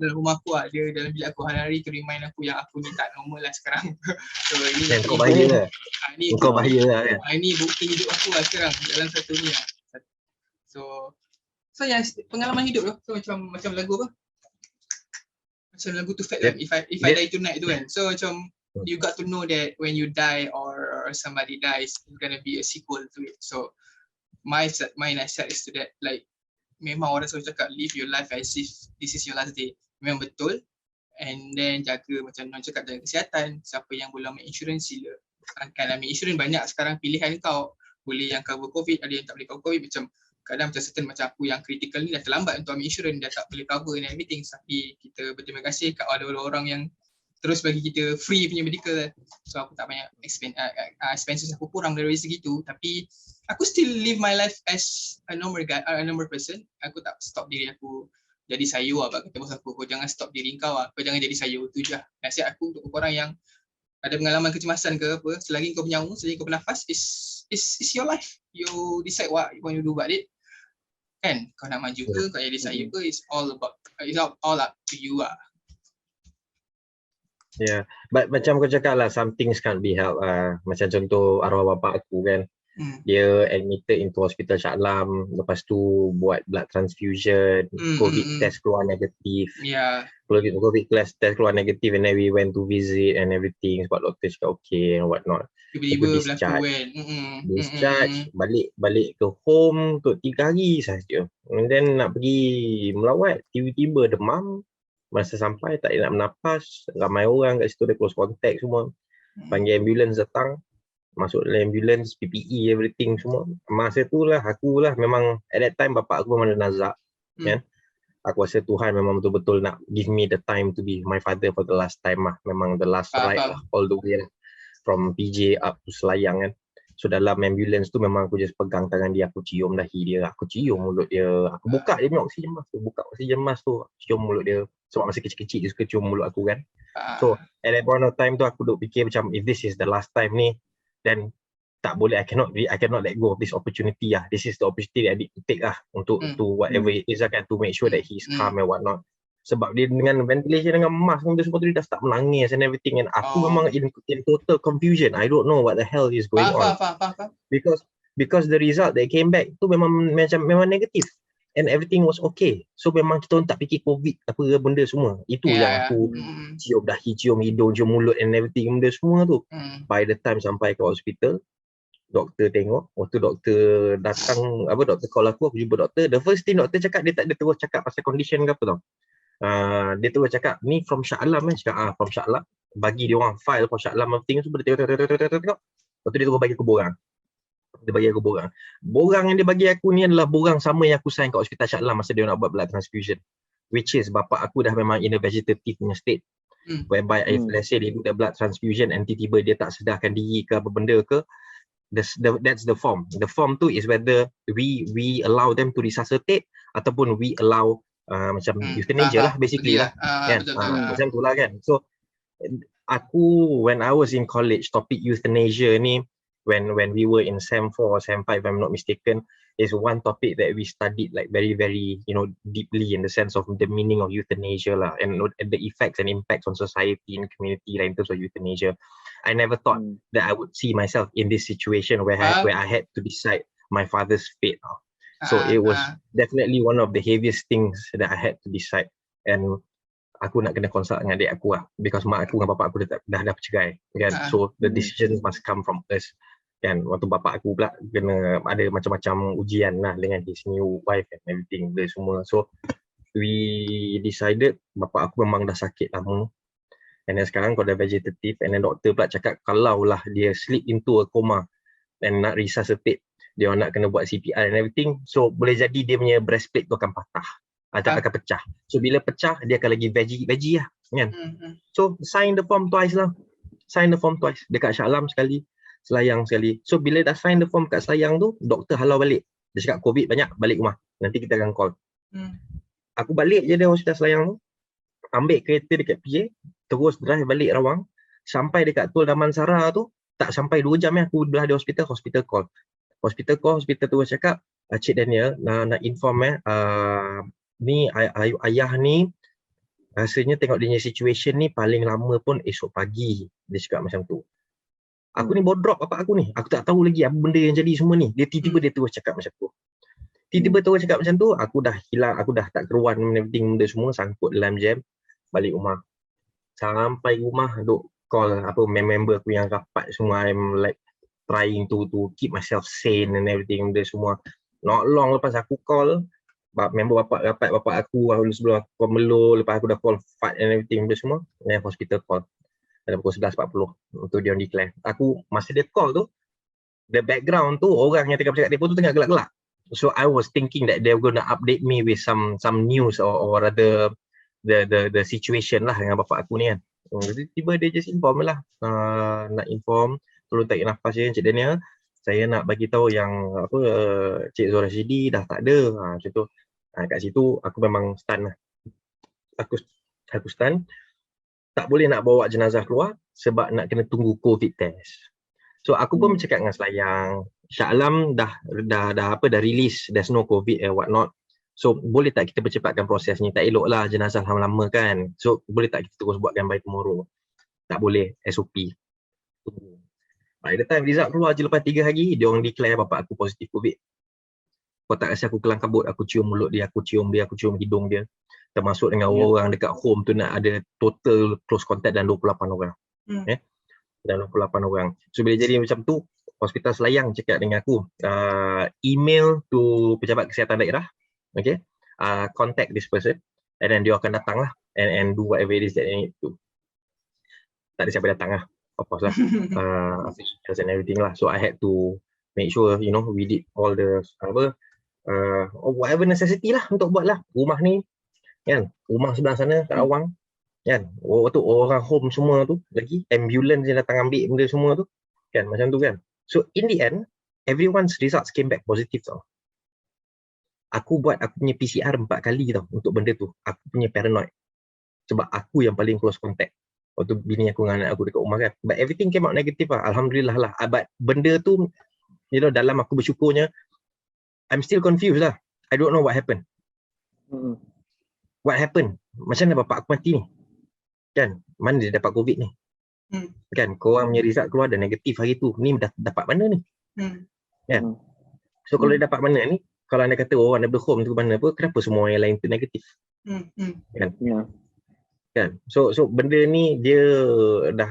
dalam rumah aku lah, dia dalam bilik aku hari-hari to remind aku yang aku ni tak normal lah sekarang. So ini kau bahaya lah. Kau bahaya lah kan. Ini bukti hidup aku lah sekarang dalam satu ni lah. So yang pengalaman hidup tu, so macam lagu apa? Macam lagu tu Fat Lamp, if I die tonight tu kan. So macam you got to know that when you die or somebody dies, it's gonna be a sequel to it. So my nasihat is to that, like memang orang selalu cakap live your life as if this is your last day. Memang betul. And then jaga macam non cakap jaga kesihatan. Siapa yang boleh ambil insurans sila akan ambil insurans. Banyak sekarang pilihan kau. Boleh yang cover COVID, ada yang tak boleh cover COVID. Macam kadang macam certain macam aku yang critical ni dah terlambat untuk ambil insurans, dah tak boleh cover and everything. Tapi kita berterima kasih kat orang yang terus bagi kita free punya medical. So aku tak banyak expenses aku kurang dari segitu. Tapi aku still live my life as a normal guy, a normal person. Aku tak stop diri aku jadi sayu lah. Kata bos aku, kau jangan stop diri kau lah. Kau jangan jadi sayu. Tu je lah nasihat aku untuk korang yang ada pengalaman kecemasan ke apa. Selagi kau bernyawa, selagi kau bernafas, is your life. You decide what you want to do about it. Kan? Kau nak maju ke, kau jadi sayu ke, it's all up to you lah. Yeah, but macam kau cakap lah, some things can't be helped. Macam contoh arwah bapak aku kan, dia admitted into hospital Shah Alam, lepas tu buat blood transfusion, COVID test keluar negatif. COVID test keluar negatif, and then we went to visit and everything sebab doktor cakap okay and what not. Tiba-tiba berlaku kan. Discharge, balik ke home untuk 3 hari sahaja. And then nak pergi melawat, tiba-tiba demam. Masa sampai tak nak bernafas, ramai orang kat situ, dia close contact semua. Panggil ambulans datang, masuk dalam ambulans, PPE, everything semua. Masa tu lah, akulah memang, at that time bapak aku memang ada nazak. Kan? Aku rasa Tuhan memang betul-betul nak give me the time to be my father for the last time lah. Memang the last ride lah, all the way lah. From PJ up to Selayang kan. So dalam ambulans tu memang aku just pegang tangan dia, aku cium dahi dia, aku cium mulut dia, aku buka dia punya oksigen mask tu, buka oksigen mask tu, cium mulut dia. Sebab masa kecil-kecil dia suka cium mulut aku kan. So at that point of time tu aku duk fikir macam if this is the last time ni, then tak boleh, I cannot let go of this opportunity lah. This is the opportunity that I need to take lah untuk to whatever it is lah kan, to make sure that he's calm and whatnot. Sebab dia dengan ventilation, dengan mask dia semua tu, dia dah start menangis and everything, and aku memang in total confusion. I don't know what the hell is going on. Because the result that came back tu memang negatif and everything was okay. So memang kita tak fikir COVID apa benda semua. Itu yang aku cium dahi, cium hidung, cium mulut and everything, benda semua tu. By the time sampai ke hospital, doktor tengok, waktu doktor datang, doktor call aku jumpa doktor. The first thing doktor cakap, dia tak ada terus cakap pasal condition ke apa tau. Dia terus cakap, ni from Shah Alam kan, cakap from Shah Alam, bagi dia orang file from Shah Alam everything semua, dia tengok. Lepas tu dia terus bagi aku borang. Borang yang dia bagi aku ni adalah borang sama yang aku sign kat hospital Shah Alam masa dia nak buat blood transfusion, which is bapak aku dah memang in a vegetative punya state, whereby if let's say dia do the blood transfusion and tiba-tiba dia tak sedarkan diri ke apa benda ke, that's the form. The form tu is whether we allow them to resuscitate ataupun we allow macam euthanasia lah basically lah kan. Macam tu lah kan. So aku when I was in college, topik euthanasia ni when we were in SEM 4 or SEM 5 if I'm not mistaken, is one topic that we studied like very very deeply in the sense of the meaning of euthanasia lah, and the effects and impacts on society and community like in terms of euthanasia. I never thought that I would see myself in this situation where I had to decide my father's fate. So it was definitely one of the heaviest things that I had to decide, and aku nak kena consult dengan adik aku lah, because mak aku dengan bapak aku dah bercerai kan. So the decision must come from us. Kan waktu bapak aku pula kena ada macam-macam ujian lah dengan his new wife and everything dia semua. So we decided, bapak aku memang dah sakit lama, and then sekarang kau dah vegetative, and then doktor pula cakap kalau lah dia slip into a coma and nak resuscitate, dia nak kena buat CPR and everything, so boleh jadi dia punya breastplate tu akan patah atau akan pecah. So bila pecah dia akan lagi veggie lah kan. So sign the form twice lah. Sign the form twice. Dekat Shah Alam sekali, Selayang sekali. So bila dah sign the form kat Selayang tu, doktor halau balik. Dia cakap COVID banyak, balik rumah. Nanti kita akan call. Aku balik je dari hospital Selayang tu, ambil kereta dekat PJ, terus drive balik Rawang, sampai dekat Tol Damansara tu, tak sampai 2 jam aku belah di hospital call. Hospital terus cakap, Cik Daniel nak inform ni ayah ni rasanya tengok dia punya situation ni paling lama pun esok pagi. Dia cakap macam tu. Aku ni bodrop bapak aku ni. Aku tak tahu lagi apa benda yang jadi semua ni. Dia tiba-tiba dia terus cakap macam tu. Tiba-tiba terus cakap macam tu, aku dah hilang, aku dah tak keruan benda semua, sangkut dalam jam, balik rumah. Sampai rumah duk call member aku yang rapat semua, I'm like trying to keep myself sane and everything, benda semua. Not long lepas aku call, member rapat bapak aku sebelum aku call Melo, lepas aku dah call Fat and everything, benda semua, dan hospital call. Pada pukul 11.40 untuk dia declare. Aku, masa dia call tu, the background tu, orang yang tengah bercakap telefon tu tengah gelak-gelak. So I was thinking that they're going to update me with some news or rather the situation lah dengan bapak aku ni kan. Jadi tiba dia just inform lah, nak inform, tolong tarik nafas je Cik Daniel, saya nak bagi tahu yang Cik Zul Rashidi dah tak ada. Macam tu. Kat situ aku memang stun lah. Aku stun. Tak boleh nak bawa jenazah keluar sebab nak kena tunggu COVID test. So aku pun bercakap dengan Selayang, Shah Alam dah release, there's no COVID and what not. So boleh tak kita percepatkan proses ni? Tak elok lah jenazah lama-lama kan. So boleh tak kita terus buatkan by tomorrow? Tak boleh, SOP. By the time result keluar je lepas 3 hari, dia orang declare bapak aku positif COVID. Kau tak rasa aku kelang kabut, aku cium mulut dia, aku cium hidung dia. Termasuk dengan orang dekat home tu nak ada total close contact dan 28 orang. Dan 28 orang. So bila jadi macam tu, Hospital Selayang cakap dengan aku, email to pejabat kesihatan daerah, okay, contact this person, and then dia akan datang lah, and do whatever it is that they need to. Tak ada siapa datang lah, of course lah, officials and everything lah. So I had to make sure, we did all the whatever necessity lah untuk buat lah. Rumah ni, kan, rumah sebelah sana kat Rawang, kan, waktu orang home semua tu, lagi ambulance yang datang ambil benda semua tu, kan, macam tu kan. So in the end, everyone's results came back positive tau. Aku buat aku punya PCR 4 kali tau untuk benda tu. Aku punya paranoid. Sebab aku yang paling close contact. Waktu bini aku dengan anak aku dekat rumah kan. But everything came out negative lah. Alhamdulillah lah. But benda tu, dalam aku bersyukurnya, I'm still confused lah. I don't know what happened. What happened? Macam mana bapak aku mati ni? Kan? Mana dia dapat COVID ni? Kan? Korang punya result keluar dah negatif hari tu. Ni dapat mana ni? Kan? So kalau dia dapat mana ni, kalau anda kata orang daripada home tu mana apa, kenapa semua orang yang lain tu negatif? Kan? Kan? So benda ni dia dah,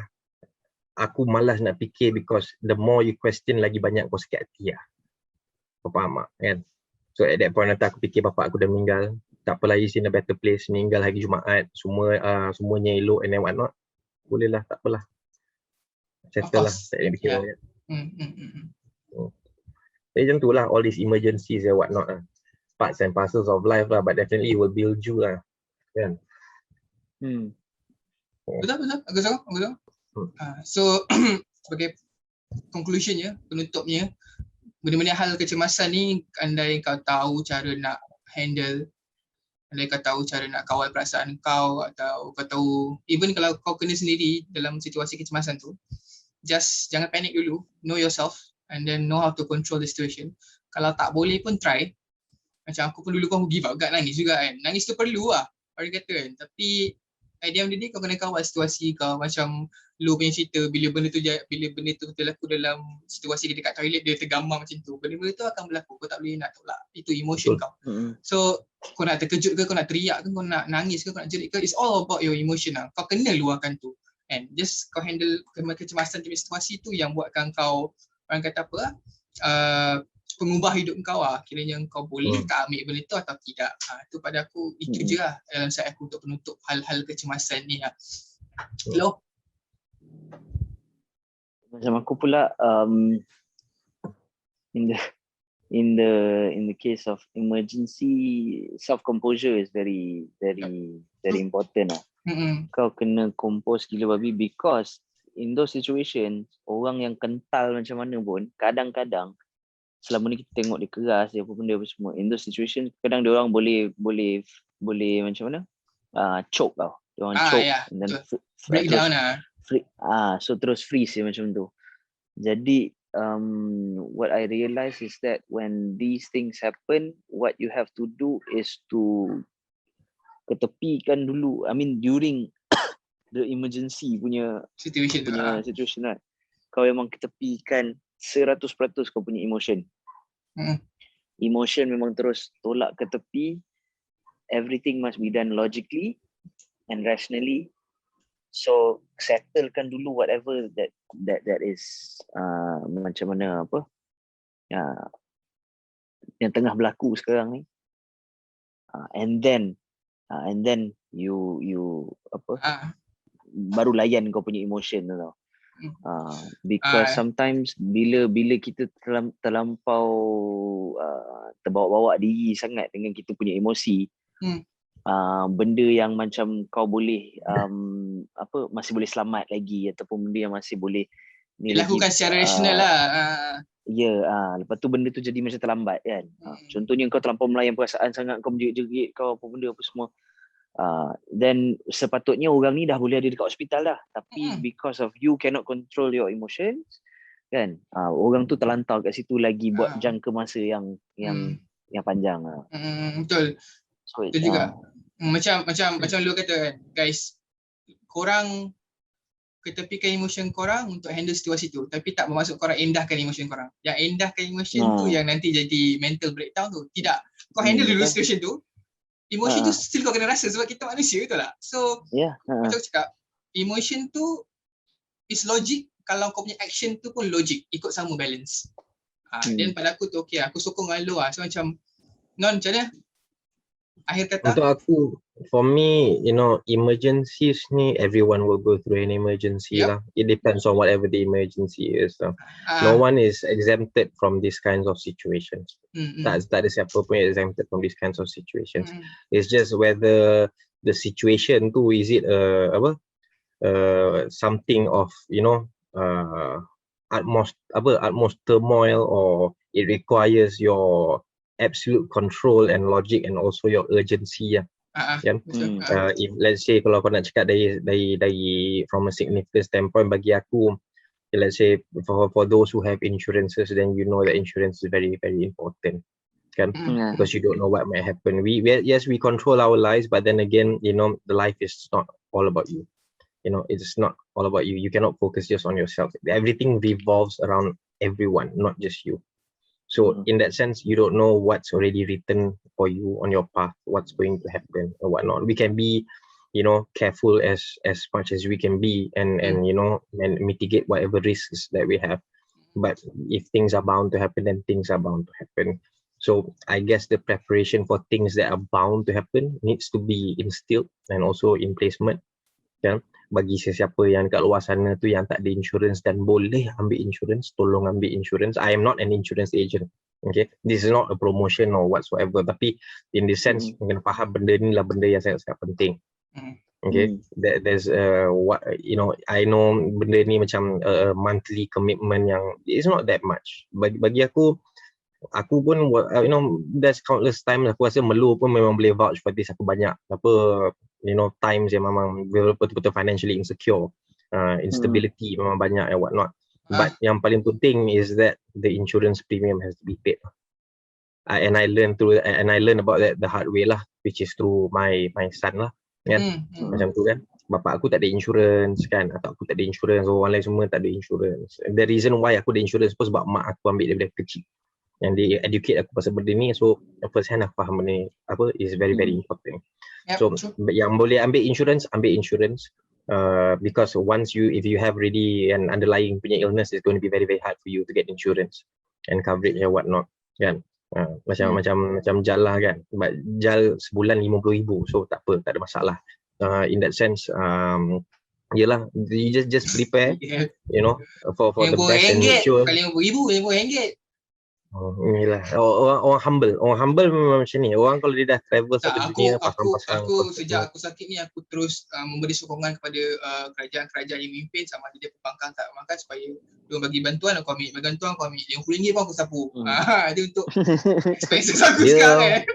aku malas nak fikir, because the more you question, lagi banyak kau sakit hati lah. Kau faham tak? Kan? So at that point nanti aku fikir bapak aku dah meninggal. Tak apalah, he's in a better place, meninggal hari Jumaat, semuanya elok and then what not. Boleh lah, tak apalah. Settle lah, tak payah fikir banyak. Jadi macam tu lah, all these emergencies and what not lah. Parts and parcels of life lah, but definitely will build you lah. Kan? Betul. Aku tahu. So, sebagai conclusionnya, penutupnya, benda-benda hal kecemasan ni, andai kau tahu cara nak handle, andai kau tahu cara nak kawal perasaan kau, atau kau tahu, even kalau kau kena sendiri dalam situasi kecemasan tu, just jangan panik dulu, know yourself, and then know how to control the situation. Kalau tak boleh pun try. Macam aku pun dulu kau give up, agak nangis juga kan. Nangis tu perlu lah, orang kata kan. Tapi at the end of the day, kau kena kawal situasi kau. Macam lu punya cerita, bila benda tu berlaku dalam situasi dia dekat toilet, dia tergambar macam tu. Benda-benda tu akan berlaku, kau tak boleh nak tolak. Itu emotion kau. So kau nak terkejut ke, kau nak teriak ke, kau nak nangis ke, kau nak jerit ke, it's all about your emotion lah. Kau kena luahkan tu. And just kau handle kecemasan di situasi tu yang buatkan kau orang kata apa pengubah hidup kau kiranya kau boleh tak ambil benda tu atau tidak. Tu pada aku itu je lah dalam side aku untuk penutup hal-hal kecemasan ni lah. Hello? Macam aku pula in the case of emergency, self composure is very important lah. Kau kena compose gila babi, because in those situations orang yang kental macam mana pun kadang-kadang selama ni kita tengok dia keras dia apa benda apa semua, in those situations kadang dia orang boleh macam mana choke tau, dia orang choke and then breakdown so terus freeze macam tu. Jadi what I realize is that when these things happen, what you have to do is to ketepikan dulu, I mean during the emergency punya situation right, kau memang ketepikan 100% kau punya emotion. Emotion memang terus tolak ke tepi. Everything must be done logically and rationally. So settlekan dulu whatever that is macam mana apa yang tengah berlaku sekarang ni. And then you apa baru layan kau punya emotion tu tau. Because sometimes bila kita terlampau terbawa-bawa diri sangat dengan kita punya emosi, benda yang macam kau boleh masih boleh selamat lagi ataupun benda yang masih boleh dilakukan secara rasional lah. Lepas tu benda tu jadi macam terlambat kan. Contohnya kau terlampau melayan perasaan sangat, kau menjerit-jerit kau apa benda apa semua. Then sepatutnya orang ni dah boleh ada dekat hospital dah, tapi because of you cannot control your emotions kan, orang tu terlantar kat situ lagi buat jangka masa yang panjang lah. Betul. So, itu juga macam lu kata kan, guys, korang ketepikan emotion korang untuk handle situasi tu, tapi tak bermaksud korang endahkan emotion korang. Yang endahkan emotion tu yang nanti jadi mental breakdown tu. Tidak, kau handle dulu situation tu. Emotion tu still kau kena rasa sebab kita manusia, betul tak? So macam aku cakap, emotion tu is logic, kalau kau punya action tu pun logic, ikut sama balance. Then pada aku tu okay, aku sokong dengan lu so macam Non macam mana? Akhir kata? Untuk aku, for me, emergencies ni, everyone will go through an emergency lah. It depends on whatever the emergency is. No one is exempted from these kinds of situations. Tak ada siapa pun yang exempted from these kinds of situations. It's just whether the situation tu, is it something of, utmost turmoil, or it requires your absolute control and logic and also your urgency kan. If let's say kalau kau nak cakap dari from a significant standpoint, bagi aku, let's say for those who have insurances, then you know that insurance is very very important kan, because you don't know what might happen. We control our lives, but then again, the life is not all about you. It's not all about you. You cannot focus just on yourself. Everything revolves around everyone, not just you. So in that sense, you don't know what's already written for you on your path, what's going to happen or whatnot. We can be, careful as much as we can be and mitigate whatever risks that we have. But if things are bound to happen, then things are bound to happen. So I guess the preparation for things that are bound to happen needs to be instilled and also in placement. Kan? Bagi sesiapa yang dekat luar sana tu yang tak ada insurance dan boleh ambil insurance, tolong ambil insurance. I am not an insurance agent. Okay, this is not a promotion or whatsoever. Tapi in this sense, kena faham benda ni lah benda yang sangat penting. Okay, there's what I know benda ni macam monthly commitment yang it's not that much. Bagi aku pun there's countless times aku rasa Melu pun memang boleh vouch for this. Aku banyak times yang memang betul-betul financially insecure, instability memang banyak and whatnot. But yang paling penting is that the insurance premium has to be paid. And I learned about that the hard way lah, which is through my son lah. Kan? Macam tu kan. Bapak aku tak ada insurance kan, atau aku tak ada insurance, orang lain semua tak ada insurance. The reason why aku ada insurance pun sebab mak aku ambil daripada kecil. Yang dia educate aku pasal benda ni, so first hand aku faham benda ni is very very important. So yang boleh ambil insurance, Because if you have really an underlying punya illness, it's going to be very very hard for you to get insurance and coverage and whatnot, kan. Macam JAL lah kan, but JAL sebulan 50,000, so tak apa, tak ada masalah. In that sense, yelah, you just prepare, you know, for the best and make sure. Kali RM50,000, Inilah orang humble memang macam ni. Orang kalau dia dah travel satu dunia pasang-pasang. Aku sejak aku sakit ni aku terus memberi sokongan kepada kerajaan-kerajaan yang memimpin, sama ada dia pembangkang tak pembangkang, supaya dia bagi bantuan, aku ambil bantuan, aku ambil RM50 pun aku sapu. Dia untuk expenses aku sekarang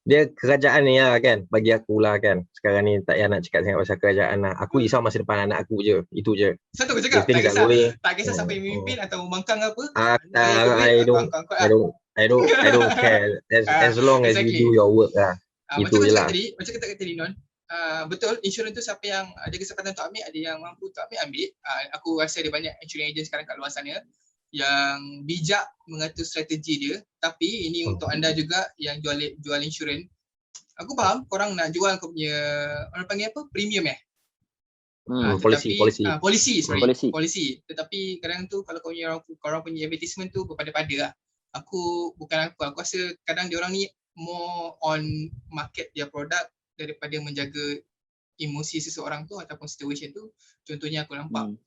Dia kerajaan ni lah kan, bagi aku lah kan. Sekarang ni tak payah nak cakap sangat pasal kerajaan lah. Aku risau masa depan anak aku je, itu je. Satu aku cakap, tak kisah siapa yang memimpin atau membangkang apa. I don't care. As long as you do your work lah. Itu je lah. Macam kata tadi Non, betul, insurans tu siapa yang ada kesempatan untuk ambil, ada yang mampu untuk ambil. Aku rasa ada banyak insurance agent sekarang kat luar sana yang bijak mengatur strategi dia. Tapi ini untuk anda juga yang jual insurans. Aku faham korang nak jual kau punya, orang panggil apa, premium polisi. Tetapi kadang tu kalau korang punya advertisement tu berpada-pada lah. Aku rasa kadang diorang ni more on market dia produk daripada menjaga emosi seseorang tu ataupun situation tu. Contohnya aku nampak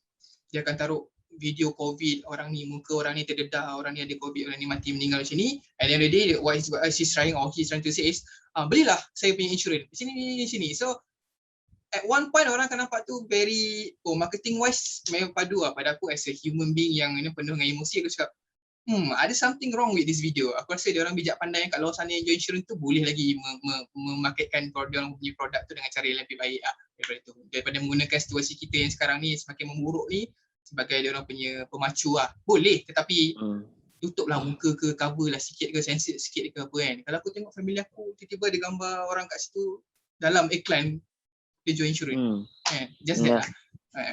dia akan taruh video COVID, orang ni, muka orang ni terdedah, orang ni ada COVID, orang ni mati meninggal macam ni. At the end of the day, what he's trying to say is, belilah saya punya insurans sini. So at one point orang akan nampak tu very marketing wise memang padu lah pada aku as a human being yang penuh dengan emosi. Aku cakap ada something wrong with this video. Aku rasa dia orang bijak pandai yang kat luar sana yang jual insurans tu boleh lagi memarketkan dia orang punya produk tu dengan cara yang lebih baik daripada menggunakan situasi kita yang sekarang ni semakin memburuk ni sebagai dia orang punya pemacu lah. Boleh, tetapi tutuplah muka ke, cover lah sikit ke, sensor sikit ke apa kan. Kalau aku tengok family aku, tiba-tiba ada gambar orang kat situ dalam iklan dia jual insurans. Just that lah.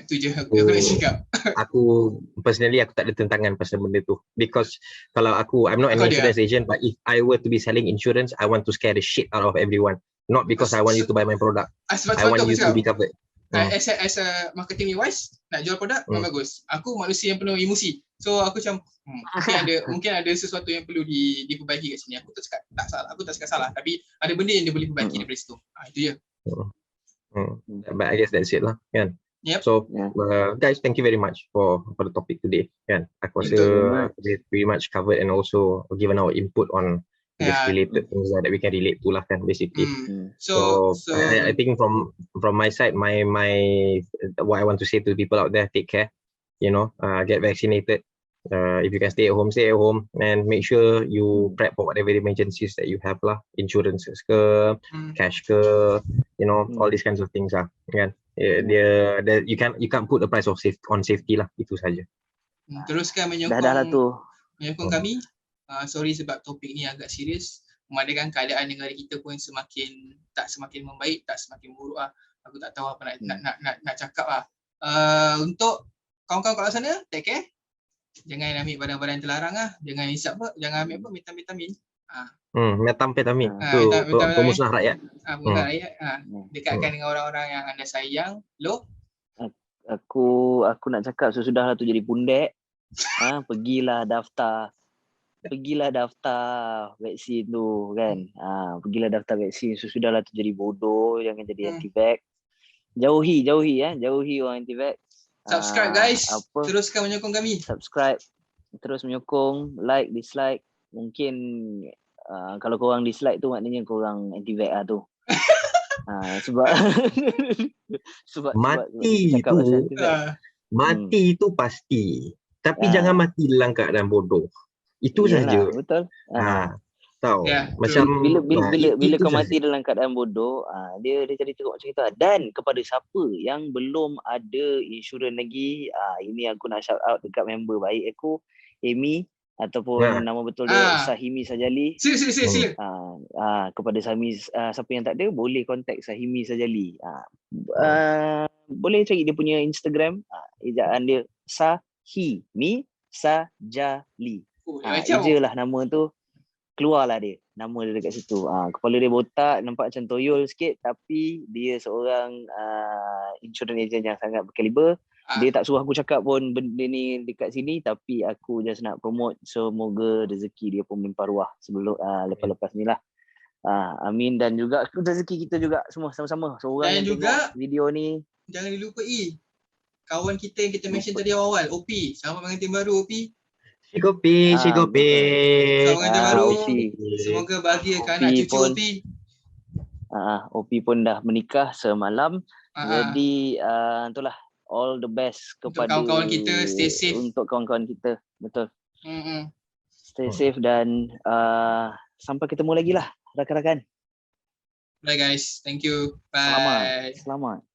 Tu je aku nak cakap. Aku personally aku tak ada tentangan pasal benda tu, because kalau aku, I'm not an insurance agent, but if I were to be selling insurance, I want to scare the shit out of everyone, not because I want you to buy my product. I want you to be covered. As a marketing wise, nak jual produk memang bagus. Aku manusia yang penuh emosi, so aku macam mungkin ada sesuatu yang perlu diperbaiki kat sini. Aku tak cakap salah, tapi ada benda yang dia boleh perbaiki daripada situ. Itu je. But I guess that's it lah kan. Yep. So guys, thank you very much for the topic today kan. Aku rasa we pretty much covered and also given our input on this related things that we can relate to lah kan, basically. So I think from my side, my what I want to say to the people out there, take care, you know, get vaccinated. If you can stay at home, and make sure you prep for whatever emergencies that you have lah, insurances ke, cash ke, you know, all these kinds of things lah kan. You can't put the price of safety lah, itu saja. Teruskan menyokong kami. Sorry sebab topik ni agak serius. Memandangkan keadaan negara kita pun semakin membaik, tak semakin buruk lah. Aku tak tahu apa nak cakap lah. Untuk kawan-kawan kat sana, take care. Jangan ambil barang-barang terlarang lah. Jangan ambil metamfetamin. Metamfetamin tu pemusnah rakyat. Pemusnah rakyat. Dekatkan dengan orang-orang yang anda sayang. Lo? Aku nak cakap sesudahlah tu jadi pundek. Pergilah daftar vaksin tu kan. Pergilah daftar vaksin. Sesudahlah tu jadi bodoh, jangan jadi anti-vax. Jauhi orang anti-vax. Subscribe guys. Teruskan menyokong kami. Subscribe, terus menyokong, like, dislike. Mungkin kalau korang dislike tu maknanya korang anti-vax lah tu. Sebab mati tu pasti. Tapi jangan mati dalam keadaan bodoh. Itu saja. Betul. Tahu. Macam bila kau mati dalam keadaan bodoh, dia jadi teruk macam itu. Dan kepada siapa yang belum ada insurans lagi, ini aku nak shout out dekat member baik aku, Amy, ataupun nama betul dia Sahimi Sajali. Sila. Kepada Sahimi, siapa yang tak ada boleh contact Sahimi Sajali. Boleh cari dia punya Instagram, ejaan dia Sahimi Sajali. Je lah nama tu, keluarlah dia. nama dia dekat situ. Kepala dia botak, nampak macam toyol sikit, tapi dia seorang insurance agent yang sangat berkaliber. Dia tak suruh aku cakap pun benda ni dekat sini, tapi aku just nak promote, semoga rezeki dia pun melimpah ruah sebelum lepas-lepas ni lah. Amin. Dan juga rezeki kita juga semua sama-sama. Seorang Dan yang juga, tengok video ni, jangan dilupai kawan kita yang kita mention tadi awal-awal, OP. Selamat pengantin baru OP. Shikopi. Selamat pengantin baru. OP. Semoga bahagia kan OP anak cucu pun, OP. OP pun dah menikah semalam. Jadi itulah, all the best kepada kawan-kawan kita, stay safe. Untuk kawan-kawan kita, betul. Stay Oh. safe dan sampai ketemu lagi lah rakan-rakan. Bye guys, thank you. Bye. Selamat.